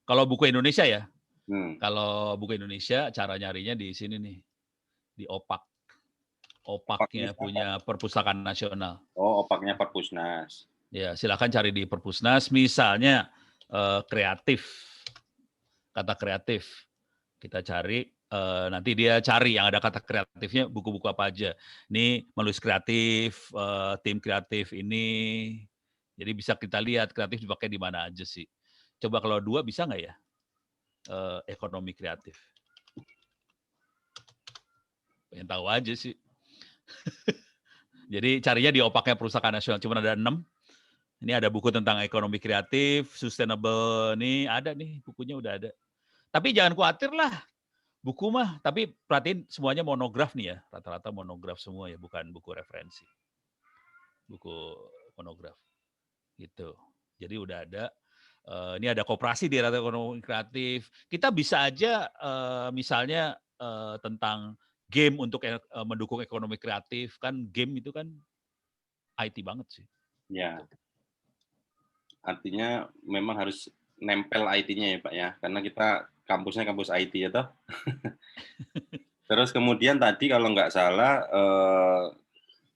Kalau buku Indonesia ya. Kalau buku Indonesia cara nyarinya di sini nih. Di OPAK. OPAK-nya punya Perpustakaan Nasional. Oh, OPAK-nya Perpusnas. Ya, silakan cari di Perpusnas. Misalnya kreatif. Kata kreatif. Kita cari. Nanti dia cari yang ada kata kreatifnya buku-buku apa aja. Ini menulis kreatif, tim kreatif ini. Jadi bisa kita lihat kreatif dipakai di mana aja sih. Coba kalau 2 bisa nggak ya? Ekonomi kreatif. Pengen tahu aja sih. Jadi carinya di OPAK-nya Perpustakaan Nasional. Cuma ada 6. Ini ada buku tentang ekonomi kreatif, sustainable. Nih ada nih, bukunya udah ada. Tapi jangan khawatir lah. Buku mah, tapi perhatiin semuanya monograf nih ya. Rata-rata monograf semua ya, bukan buku referensi. Buku monograf. Gitu. Jadi udah ada. Ini ada koperasi di rata ekonomi kreatif. Kita bisa aja misalnya tentang game untuk mendukung ekonomi kreatif. Kan game itu kan IT banget sih. Ya. Artinya memang harus nempel IT-nya ya Pak ya. Karena kita kampusnya kampus IT ya toh. Terus kemudian tadi kalau nggak salah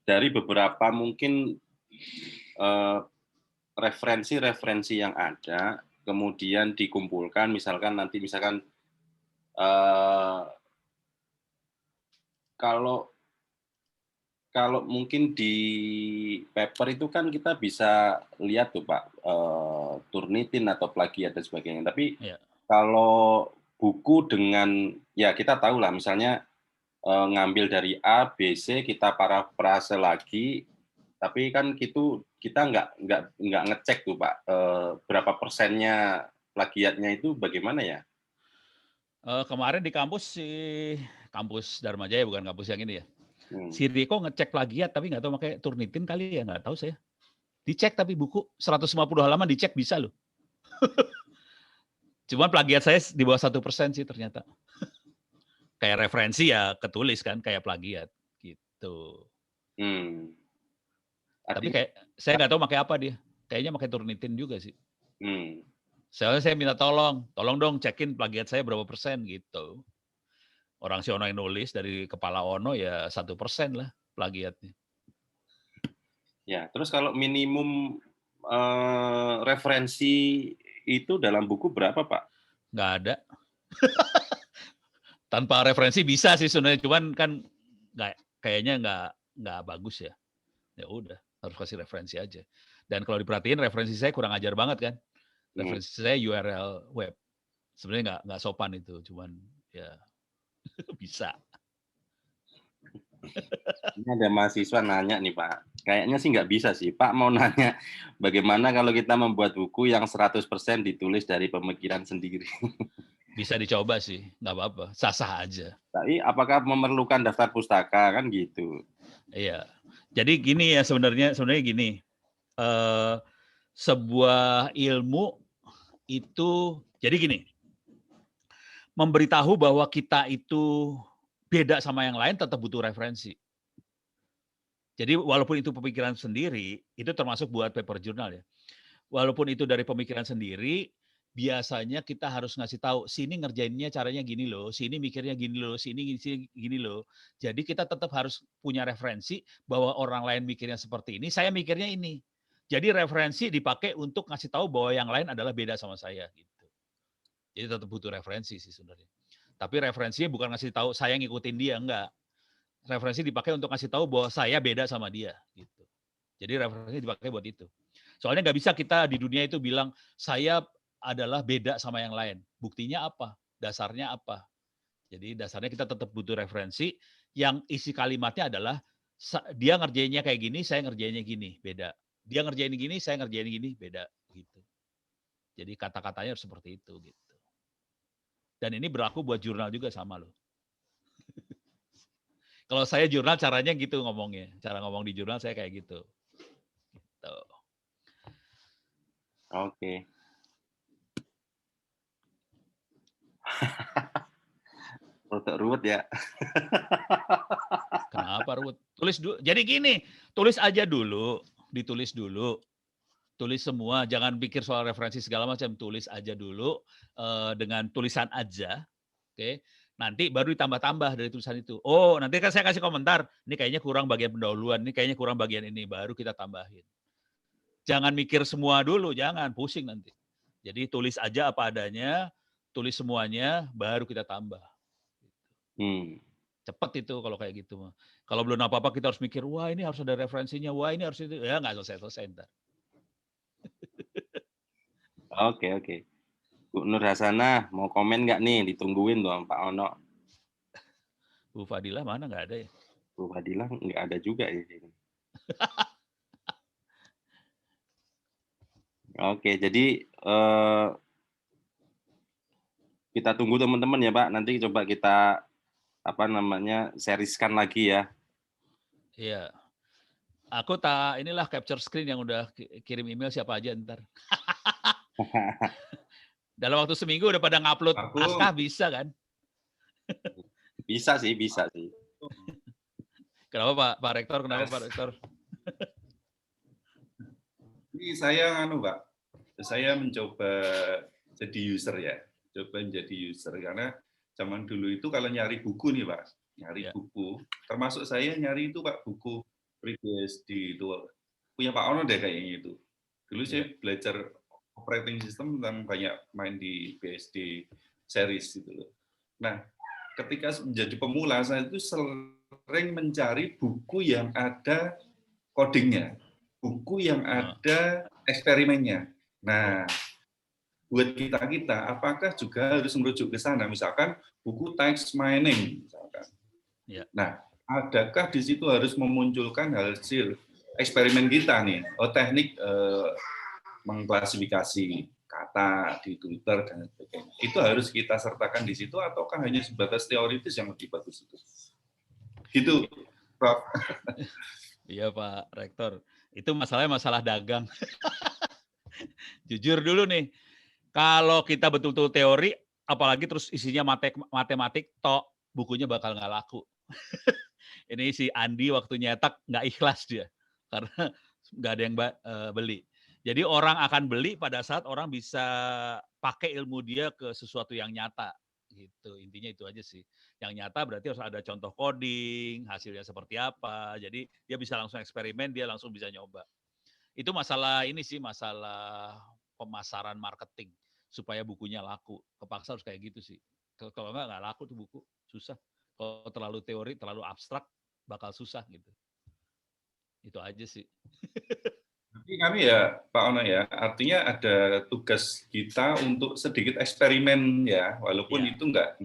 dari beberapa mungkin referensi-referensi yang ada, kemudian dikumpulkan, misalkan kalau mungkin di paper itu kan kita bisa lihat tuh Pak, Turnitin atau plagiat dan sebagainya. Tapi kalau buku dengan, ya kita tahu lah misalnya ngambil dari A, B, C, kita parafrase lagi, tapi kan kita nggak ngecek tuh Pak, berapa persennya plagiatnya itu bagaimana ya? Kemarin di kampus Dharma Jaya, bukan kampus yang ini ya. Si Riko ngecek plagiat tapi nggak tahu pakai Turnitin kali ya, nggak tahu saya. Dicek tapi buku 150 halaman dicek bisa loh. Cuman plagiat saya di bawah 1% sih ternyata. Kayak referensi ya ketulis kan kayak plagiat gitu. Tapi kayak saya nggak tahu pakai apa dia. Kayaknya pakai Turnitin juga sih. Saya minta tolong dong cekin plagiat saya berapa persen gitu. Orang si Ono yang nulis dari kepala Ono ya 1% lah plagiatnya. Ya, terus kalau minimum referensi itu dalam buku berapa Pak? Nggak ada. Tanpa referensi bisa sih sebenarnya, cuman kan kayaknya nggak bagus ya. Ya udah, harus kasih referensi aja. Dan kalau diperhatiin referensi saya kurang ajar banget kan. Referensi saya URL web. Sebenarnya nggak sopan itu, cuman ya bisa. Ini ada mahasiswa nanya nih Pak. Kayaknya sih nggak bisa sih. Pak mau nanya bagaimana kalau kita membuat buku yang 100% ditulis dari pemikiran sendiri? Bisa dicoba sih, nggak apa-apa. Sah-sah aja. Tapi apakah memerlukan daftar pustaka kan gitu? Iya. Jadi gini ya sebenarnya gini. Sebuah ilmu itu jadi gini. Memberitahu bahwa kita itu beda sama yang lain tetap butuh referensi. Jadi walaupun itu pemikiran sendiri, itu termasuk buat paper jurnal ya. Walaupun itu dari pemikiran sendiri, biasanya kita harus ngasih tahu, sini ngerjainnya caranya gini loh, sini mikirnya gini loh, sini gini loh. Jadi kita tetap harus punya referensi bahwa orang lain mikirnya seperti ini, saya mikirnya ini. Jadi referensi dipakai untuk ngasih tahu bahwa yang lain adalah beda sama saya gitu. Jadi tetap butuh referensi sih sebenarnya. Tapi referensinya bukan ngasih tahu saya ngikutin dia, enggak. Referensi dipakai untuk ngasih tahu bahwa saya beda sama dia gitu. Jadi referensi dipakai buat itu. Soalnya nggak bisa kita di dunia itu bilang saya adalah beda sama yang lain. Buktinya apa? Dasarnya apa? Jadi dasarnya kita tetap butuh referensi yang isi kalimatnya adalah dia ngerjainnya kayak gini, saya ngerjainnya gini, beda. Dia ngerjain gini, saya ngerjain gini, beda gitu. Jadi kata-katanya harus seperti itu gitu. Dan ini berlaku buat jurnal juga sama loh. Kalau saya jurnal caranya gitu ngomongnya. Cara ngomong di jurnal saya kayak gitu. Gitu. Oke. Rotok ruwet ya. Kenapa ruwet? Tulis dulu. Jadi gini, tulis aja dulu, ditulis dulu. Tulis semua, jangan pikir soal referensi segala macam, tulis aja dulu dengan tulisan aja. Oke. Nanti baru ditambah-tambah dari tulisan itu. Oh, nanti kan saya kasih komentar, ini kayaknya kurang bagian pendahuluan, ini kayaknya kurang bagian ini, baru kita tambahin. Jangan mikir semua dulu, jangan pusing nanti. Jadi tulis aja apa adanya, tulis semuanya, baru kita tambah. Cepet itu kalau kayak gitu. Kalau belum apa-apa kita harus mikir, wah ini harus ada referensinya, wah ini harus itu. Ya nggak selesai-selesai ntar. Oke. Bu Nur Hasanah, mau komen nggak nih? Ditungguin dong Pak Ono. Bu Fadilah mana nggak ada ya? Bu Fadilah nggak ada juga ya. Oke, jadi kita tunggu teman-teman ya Pak. Nanti coba kita serieskan lagi ya. Iya. Aku inilah capture screen yang udah kirim email siapa aja ntar. Dalam waktu seminggu udah pada ngupload naskah bisa kan? Bisa sih. Kenapa Pak Rektor? Kenapa Pak Rektor? Ini saya Pak. Saya mencoba jadi user ya. Coba menjadi user karena zaman dulu itu kalau nyari buku nih Pak, buku. Termasuk saya nyari itu Pak buku FreeBSD itu punya Pak Ono deh kayaknya itu. Dulu saya belajar operating system tentang banyak main di BSD series gitu loh. Nah, ketika menjadi pemula saya itu sering mencari buku yang ada codingnya, buku yang ada eksperimennya. Nah, buat kita apakah juga harus merujuk ke sana? Misalkan buku text mining, misalkan. Ya. Nah, adakah di situ harus memunculkan hasil eksperimen kita nih? Teknik mengklasifikasi kata di Twitter dan sebagainya. Itu harus kita sertakan di situ ataukah hanya sebatas teoritis yang lebih bagus itu? Gitu, Prof. Iya Pak Rektor. Itu masalah dagang. Jujur dulu nih, kalau kita betul-betul teori, apalagi terus isinya matematik, bukunya bakal nggak laku. Ini si Andi waktu nyetak nggak ikhlas dia, karena nggak ada yang beli. Jadi orang akan beli pada saat orang bisa pakai ilmu dia ke sesuatu yang nyata. Gitu. Intinya itu aja sih. Yang nyata berarti harus ada contoh coding, hasilnya seperti apa. Jadi dia bisa langsung eksperimen, dia langsung bisa nyoba. Itu masalah pemasaran marketing supaya bukunya laku. Kepaksa harus kayak gitu sih. Kalau nggak laku tuh buku, susah. Kalau terlalu teori, terlalu abstrak, bakal susah gitu. Itu aja sih. Tapi kami ya Pak Ono ya, artinya ada tugas kita untuk sedikit eksperimen ya, walaupun itu nggak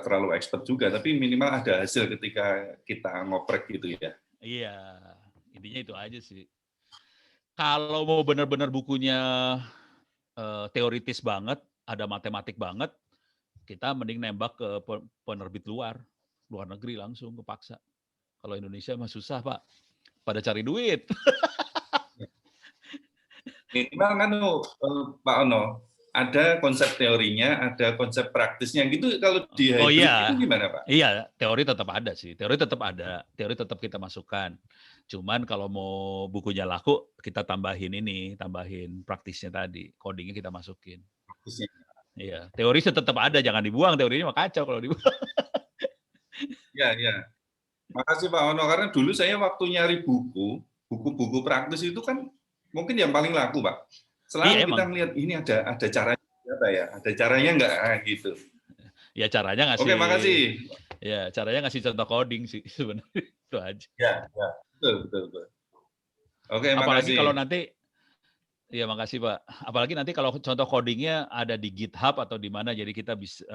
terlalu expert juga, tapi minimal ada hasil ketika kita ngoprek gitu ya. Iya, intinya itu aja sih. Kalau mau benar-benar bukunya teoritis banget, ada matematik banget, kita mending nembak ke penerbit luar negeri langsung kepaksa. Kalau Indonesia mah susah Pak, pada cari duit. Minimal kan Pak Ono, ada konsep teorinya, ada konsep praktisnya gitu. Kalau di hybrid itu gimana Pak? Iya, teori tetap ada sih. Teori tetap kita masukkan. Cuman kalau mau bukunya laku, kita tambahin praktisnya tadi. Codingnya kita masukin. Praktisnya. Iya, teori tetap ada, jangan dibuang. Teorinya mah kacau kalau dibuang. Iya. Makasih Pak Ono, karena dulu saya waktu nyari buku praktis itu kan mungkin yang paling laku Pak. Selalu kita melihat ini ada caranya apa ya? Ada caranya nggak gitu. Ya caranya ngasih. Oke, makasih. Ya caranya ngasih contoh coding sih sebenarnya itu aja. Ya, betul. Oke, apalagi makasih. Kalau nanti, ya makasih Pak. Apalagi nanti kalau contoh codingnya ada di GitHub atau di mana, jadi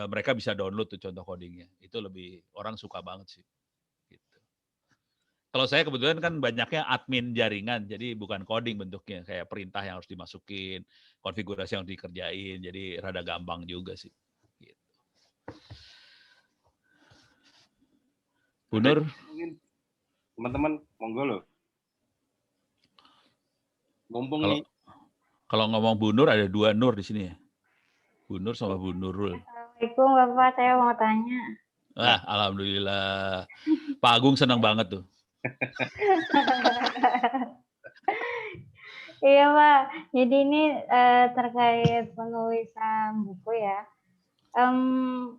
mereka bisa download tuh contoh codingnya. Itu lebih orang suka banget sih. Kalau saya kebetulan kan banyaknya admin jaringan, jadi bukan coding bentuknya, kayak perintah yang harus dimasukin, konfigurasi yang harus dikerjain, jadi rada gampang juga sih. Bu Nur. Mungkin teman-teman monggo loh. Mumpung nih. Kalau ngomong Bu Nur ada 2 Nur di sini ya. Bu Nur sama Bu Nurul. Assalamualaikum Bapak, saya mau tanya. Wah, alhamdulillah. Pak Agung senang banget tuh. Iya Pak, jadi ini terkait penulisan buku ya.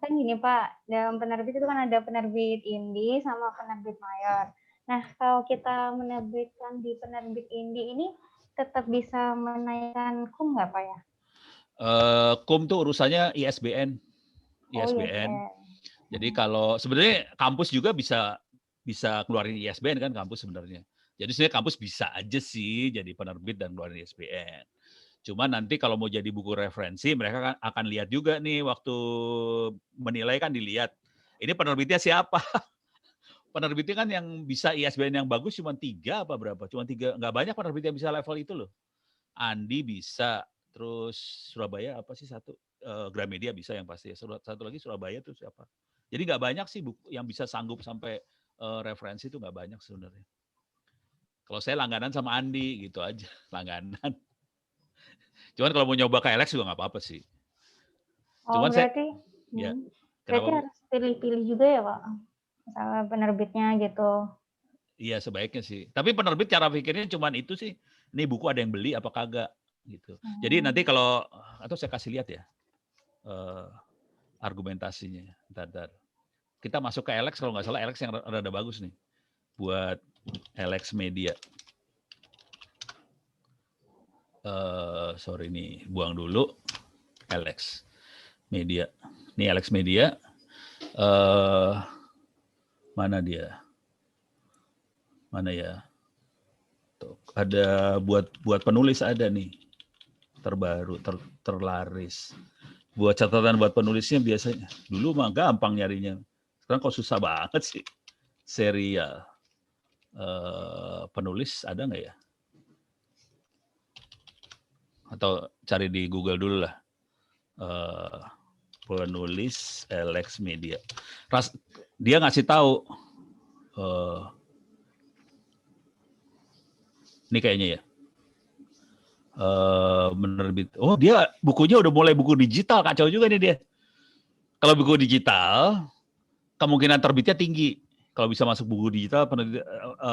Kan gini Pak, dalam penerbit itu kan ada penerbit indie sama penerbit mayor. Nah, kalau kita menerbitkan di penerbit indie ini tetap bisa menaikkan KUM nggak Pak ya? KUM tuh urusannya ISBN. ISBN. Jadi kalau sebenarnya kampus juga bisa keluarin ISBN kan kampus sebenarnya. Jadi sebenarnya kampus bisa aja sih jadi penerbit dan keluarin ISBN. Cuma nanti kalau mau jadi buku referensi, mereka akan lihat juga nih waktu menilai kan dilihat. Ini penerbitnya siapa? Penerbitnya kan yang bisa ISBN yang bagus cuma 3 apa berapa? Cuma 3, nggak banyak penerbit yang bisa level itu loh. Andi bisa, terus Surabaya apa sih satu? Gramedia bisa yang pasti. Satu lagi Surabaya tuh siapa? Jadi nggak banyak sih buku yang bisa sanggup sampai referensi itu nggak banyak sebenarnya. Kalau saya langganan sama Andi gitu aja, langganan. Cuman kalau mau nyoba ke LX juga nggak apa-apa sih. Cuman berarti, berarti harus pilih-pilih juga ya Pak, misalnya penerbitnya gitu. Iya sebaiknya sih. Tapi penerbit cara pikirnya cuman itu sih. Ini buku ada yang beli apa kagak gitu. Jadi nanti kalau atau saya kasih lihat ya argumentasinya. Bentar. Kita masuk ke LX kalau nggak salah LX yang rada bagus nih buat LX Media. Sorry nih, buang dulu LX Media. Ini LX Media. Mana dia? Mana ya? Tuh, ada buat penulis ada nih. Terbaru, terlaris. Buat catatan buat penulisnya biasanya. Dulu mah gampang nyarinya. Sekarang kok susah banget sih. Serial. Penulis ada nggak ya? Atau cari di Google dulu lah. Penulis LX Media. Dia ngasih tahu. Ini kayaknya ya. Menerbit. Oh dia bukunya udah mulai buku digital. Kacau juga nih dia. Kalau buku digital, kemungkinan terbitnya tinggi. Kalau bisa masuk buku digital,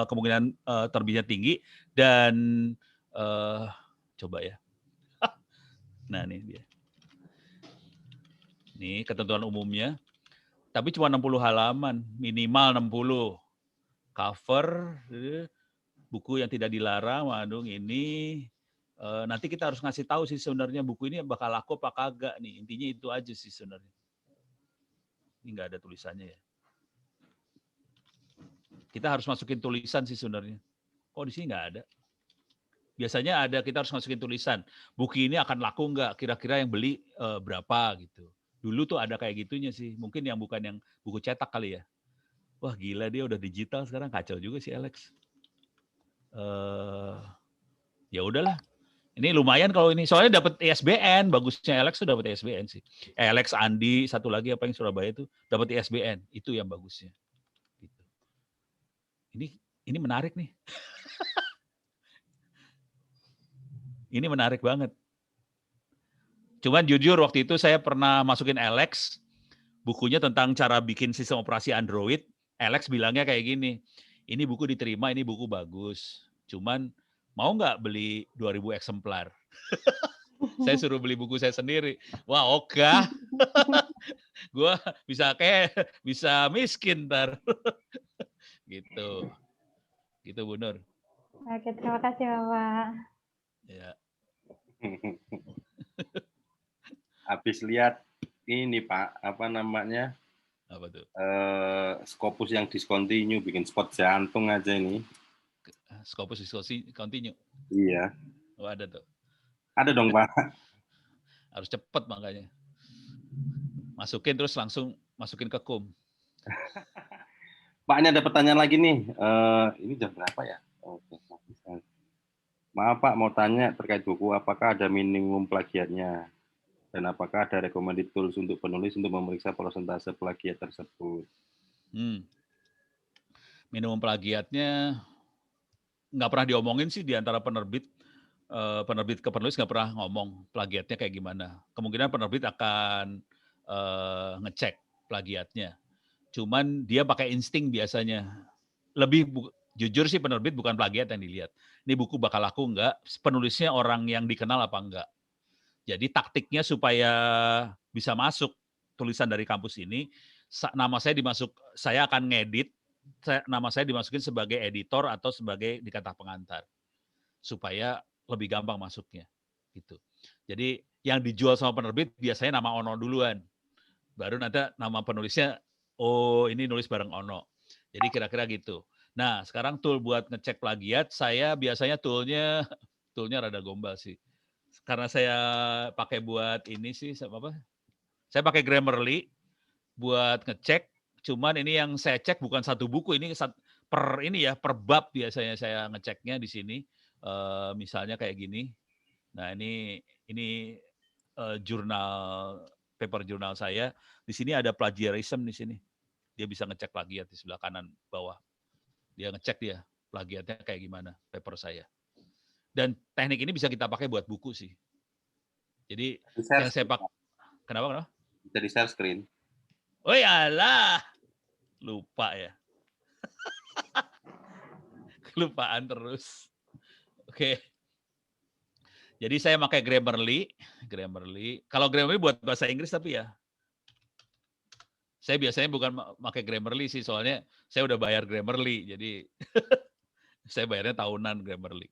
kemungkinan terbitnya tinggi. Dan coba ya. Nah, ini dia. Ini ketentuan umumnya. Tapi cuma 60 halaman, minimal 60. Cover, buku yang tidak dilarang, mengandung ini. Nanti kita harus ngasih tahu sih sebenarnya buku ini bakal laku apa kagak nih. Intinya itu aja sih sebenarnya. Ini nggak ada tulisannya ya. Kita harus masukin tulisan sih sebenarnya. Kok di sini nggak ada? Biasanya ada, kita harus masukin tulisan. Buku ini akan laku nggak? Kira-kira yang beli berapa gitu. Dulu tuh ada kayak gitunya sih. Mungkin yang bukan yang buku cetak kali ya. Wah gila dia udah digital sekarang, kacau juga sih Alex. Ya udahlah. Ini lumayan kalau ini. Soalnya dapat ISBN. Bagusnya Alex tuh dapat ISBN sih. Alex, Andi, satu lagi apa yang Surabaya tuh dapat ISBN. Itu yang bagusnya. Gitu. Ini menarik nih. Ini menarik banget. Cuman jujur waktu itu saya pernah masukin Alex, bukunya tentang cara bikin sistem operasi Android. Alex bilangnya kayak gini, ini buku diterima, ini buku bagus. Cuman mau nggak beli 2000 eksemplar? Saya suruh beli buku saya sendiri. Wah oke. Gue bisa miskin ntar. Gitu. Gitu Bu Nur. Oke, terima kasih Bapak. Ya. Habis lihat ini Pak, apa namanya? Apa tuh? Scopus yang discontinue, bikin spot jantung aja ini. Scopus discontinue? Iya. Oh ada tuh. Ada dong Pak. Harus cepet makanya. Masukin terus langsung masukin ke KUM. Pak, ini ada pertanyaan lagi nih. Ini jam berapa ya? Oke. Maaf Pak, mau tanya terkait buku, apakah ada minimum plagiatnya? Dan apakah ada recommended tools untuk penulis untuk memeriksa persentase plagiat tersebut? Minimum plagiatnya nggak pernah diomongin sih di antara penerbit. Penerbit ke penulis nggak pernah ngomong plagiatnya kayak gimana. Kemungkinan penerbit akan ngecek plagiatnya. Cuman dia pakai insting biasanya. Jujur sih penerbit bukan plagiat yang dilihat. Ini buku bakal laku nggak? Penulisnya orang yang dikenal apa enggak? Jadi taktiknya supaya bisa masuk tulisan dari kampus ini, nama saya akan ngedit, nama saya dimasukin sebagai editor atau sebagai di kata pengantar. Supaya lebih gampang masuknya gitu. Jadi yang dijual sama penerbit biasanya nama Ono duluan. Baru nanti nama penulisnya, oh ini nulis bareng Ono. Jadi kira-kira gitu. Nah, sekarang tool buat ngecek plagiat, saya biasanya toolnya rada gombal sih. Karena saya pakai buat ini sih, apa? Saya pakai Grammarly buat ngecek. Cuman ini yang saya cek bukan satu buku, ini per bab biasanya saya ngeceknya di sini. Misalnya kayak gini. Nah, ini paper jurnal saya. Di sini ada plagiarism di sini. Dia bisa ngecek plagiat di sebelah kanan bawah. Dia ngecek dia plagiatnya kayak gimana paper saya. Dan teknik ini bisa kita pakai buat buku sih. Jadi yang saya pakai, kenapa? Bisa di share screen. Oh yalah, lupa ya. Kelupaan terus. Oke. Jadi saya pakai Grammarly. Kalau Grammarly buat bahasa Inggris tapi ya. Saya biasanya bukan pakai Grammarly sih, soalnya saya udah bayar Grammarly. Jadi saya bayarnya tahunan Grammarly.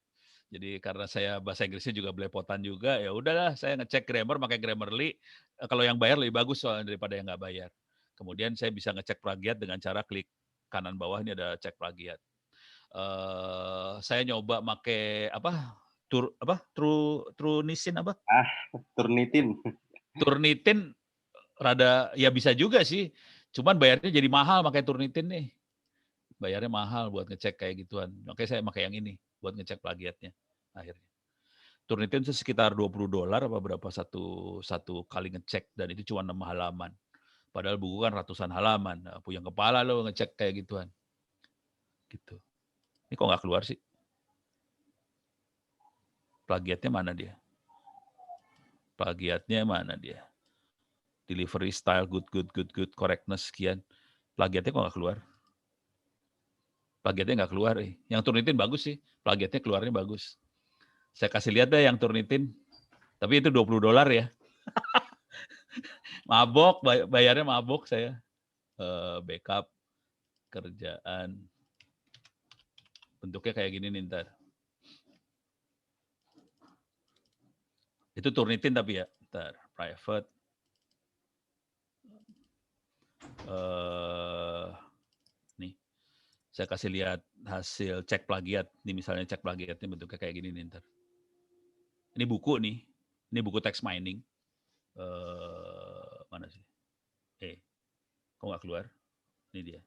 Jadi karena saya bahasa Inggrisnya juga belepotan juga, ya udahlah saya ngecek grammar pakai Grammarly. Kalau yang bayar lebih bagus soalnya daripada yang nggak bayar. Kemudian saya bisa ngecek plagiat dengan cara klik kanan bawah ini ada cek plagiat. Saya nyoba pakai Turnitin apa? Turnitin rada ya bisa juga sih. Cuman bayarnya jadi mahal pakai Turnitin nih. Bayarnya mahal buat ngecek kayak gituan. Makanya saya pakai yang ini buat ngecek plagiatnya akhirnya. Turnitin itu sekitar $20 apa berapa satu kali ngecek dan itu cuma 6 halaman. Padahal buku kan ratusan halaman. Nah, puyeng kepala lo ngecek kayak gituan. Gitu. Ini kok nggak keluar sih? Plagiatnya mana dia? Delivery style, good, correctness, sekian. Plagiatnya kok nggak keluar? Plagiatnya nggak keluar. Yang Turnitin bagus sih. Plagiatnya keluarnya bagus. Saya kasih lihat deh yang Turnitin. Tapi itu $20 ya. Mabok, bayarnya mabok saya. Backup, kerjaan. Bentuknya kayak gini nih ntar. Itu Turnitin tapi ya. Ntar, private. Nih, saya kasih lihat hasil cek plagiat. Ini misalnya cek plagiatnya bentuknya kayak gini nih ntar. Ini buku nih. Ini buku text mining. Mana sih? Kok nggak keluar? Ini dia.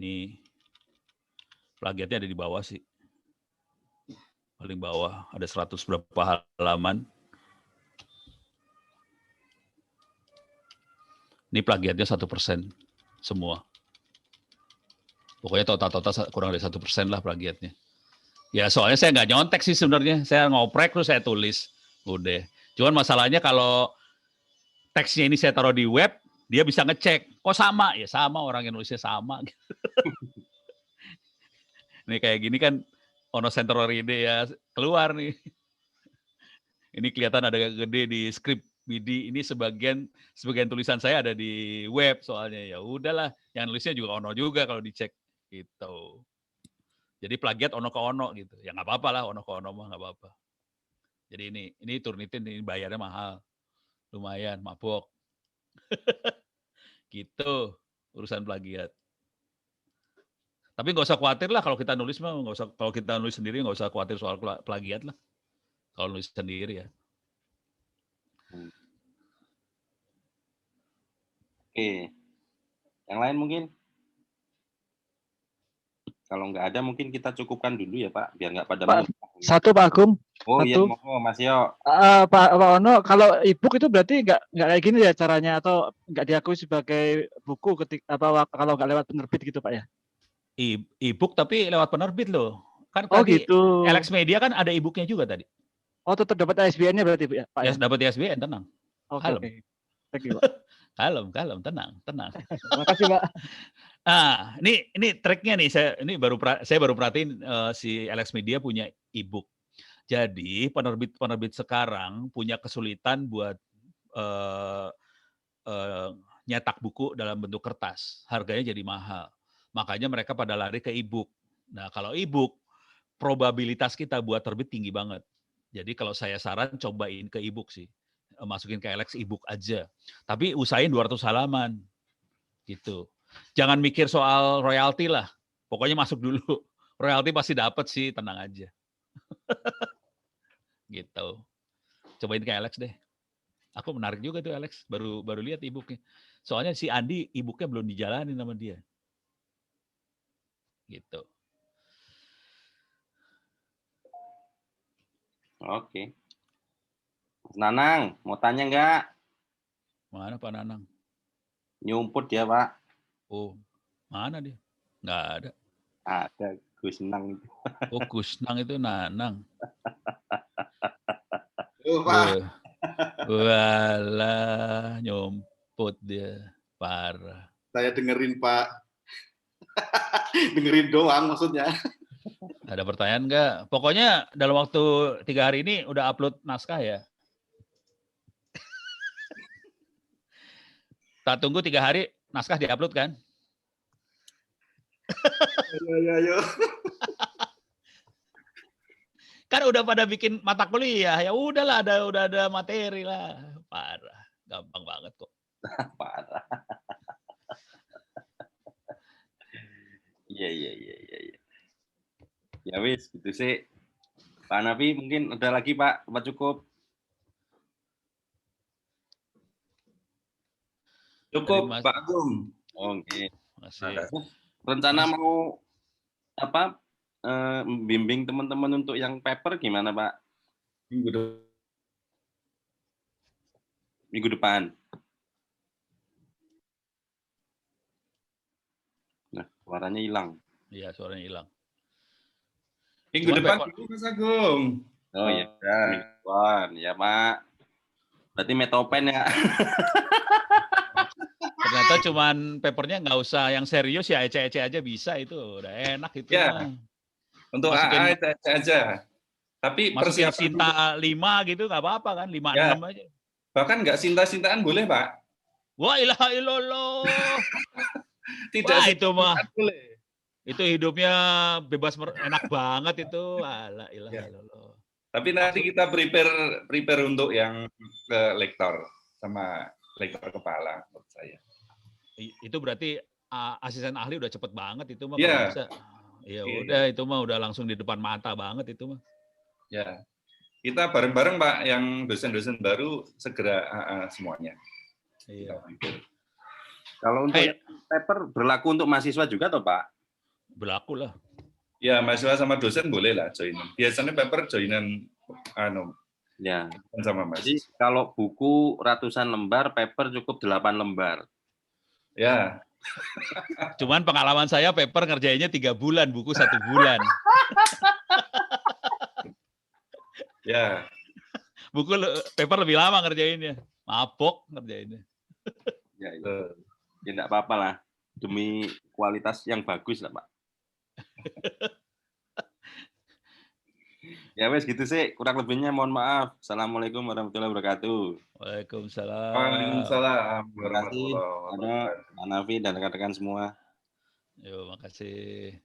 Ini plagiatnya ada di bawah sih. Paling bawah ada 100 berapa halaman. Ini plagiatnya 1% semua. Pokoknya total kurang dari 1% lah plagiatnya. Ya soalnya saya nggak nyontek sih sebenarnya. Saya ngoprek terus saya tulis. Udah. Cuman masalahnya kalau teksnya ini saya taruh di web, dia bisa ngecek. Kok sama? Ya sama, orang yang nulisnya sama. Ini kayak gini kan Ono Centroride ya keluar nih. Ini kelihatan ada gede di script BD. Ini sebagian tulisan saya ada di web soalnya. Ya udahlah, yang nulisnya juga Ono juga kalau dicek gitu. Jadi plagiat Ono ke Ono gitu. Ya nggak apa-apa lah, Ono ke Ono mah nggak apa-apa. Jadi ini Turnitin ini bayarnya mahal. Lumayan, mabok. Gitu urusan plagiat. Tapi nggak usah khawatir lah kalau kita nulis mah, nggak usah, kalau kita nulis sendiri nggak usah khawatir soal plagiat lah. Kalau nulis sendiri ya. Oke, yang lain mungkin? Kalau nggak ada mungkin kita cukupkan dulu ya Pak, biar nggak pada Satu Pak Agung. Oh iya, Satu. monggo Mas Yo. Pak Ono, kalau e-book itu berarti nggak kayak gini ya caranya, atau nggak diakui sebagai buku kalau nggak lewat penerbit gitu Pak ya? E-book tapi lewat penerbit loh. Kan Oh tadi gitu. Alex Media kan ada e-booknya juga tadi. Oh tetap dapat ISBN-nya berarti ya Pak Ya ya? dapat ISBN, tenang. Oke Kalem. oke. Thank you Pak. Kalem, tenang. Makasih Pak. Ah, ini triknya nih, saya baru perhatiin si Alex Media punya e-book. Jadi penerbit sekarang punya kesulitan buat nyetak buku dalam bentuk kertas, harganya jadi mahal. Makanya mereka pada lari ke e-book. Nah, kalau e-book probabilitas kita buat terbit tinggi banget. Jadi kalau saya saran cobain ke e-book sih. Masukin ke Alex e-book aja. Tapi usahain 200 halaman. Gitu. Jangan mikir soal royalti lah. Pokoknya masuk dulu. Royalti pasti dapat sih, tenang aja. Gitu. Cobain ke Alex deh. Aku menarik juga tuh Alex, baru lihat e-booknya. Soalnya si Andi e-booknya belum dijalanin sama dia. Gitu. Oke. Mas Nanang, mau tanya nggak? Mana Pak Nanang? Nyumput dia, Pak. Oh, mana dia? Nggak ada. Ada Gus Nang itu. Oh, Kusnang itu Nanang. Pak. Walah, nyomput dia. Parah. Saya dengerin Pak. Dengerin doang maksudnya. Ada pertanyaan nggak? Pokoknya dalam waktu 3 hari ini udah upload naskah ya? Tak tunggu 3 hari, naskah diupload kan? Ayo. Kan udah pada bikin mata kuliah, ya udahlah, udah ada materi lah. Parah, gampang banget kok. Parah. Iya. Ya wis, gitu sih. Pak Nafi mungkin ada lagi Pak, apa cukup? Cukup Mas- Pak Agung. Oke. Masih. Rencana mau apa? Bimbing teman-teman untuk yang paper gimana Pak? Minggu depan. Nah, suaranya hilang. Iya, suaranya hilang. Minggu Cuman depan paper- dulu Mas Agung. Oh iya, minggu depan. Ya Pak. Berarti metopen ya. Ternyata cuman papernya nggak usah yang serius ya, ece-ece aja bisa itu. Udah enak itu. Ya. mah. Untuk Masukin- AA aja. Tapi Masukin persiapan Sinta 5 gitu nggak apa-apa kan, 5-6 aja. bahkan nggak cinta-cintaan boleh Pak. Wah, ilaha illallah. Tidak Wah, itu mah. cinta-cintaan boleh. Itu hidupnya bebas, enak banget itu. Ala ilaha Ya. illallah. Tapi nanti kita prepare untuk yang ke lektor sama lektor kepala menurut saya. Itu berarti asisten ahli udah cepet banget itu mah. Iya. Kalau bisa. Ya Iya. udah, itu mah udah langsung di depan mata banget itu mah. Ya. Kita bareng-bareng Pak, yang dosen-dosen baru segera semuanya. Iya. Kalau untuk Hey. paper berlaku untuk mahasiswa juga toh Pak? Berlaku lah. Ya, mahasiswa sama dosen boleh lah joinan. Biasanya paper joinan Ya. sama Jadi mahasiswa. kalau buku ratusan lembar, paper cukup 8 lembar. Ya, Cuman pengalaman saya paper ngerjainnya 3 bulan, buku 1 bulan. ya. Paper lebih lama ngerjainnya. Mabok ngerjainnya. Ya, tidak apa-apa lah. Demi kualitas yang bagus lah Pak. Ya wes gitu sih, kurang lebihnya mohon maaf. Assalamualaikum warahmatullahi wabarakatuh. Waalaikumsalam. Waalaikumsalam Terima kasih warahmatullahi Pak Nafi dan rekan-rekan semua. Yo, makasih.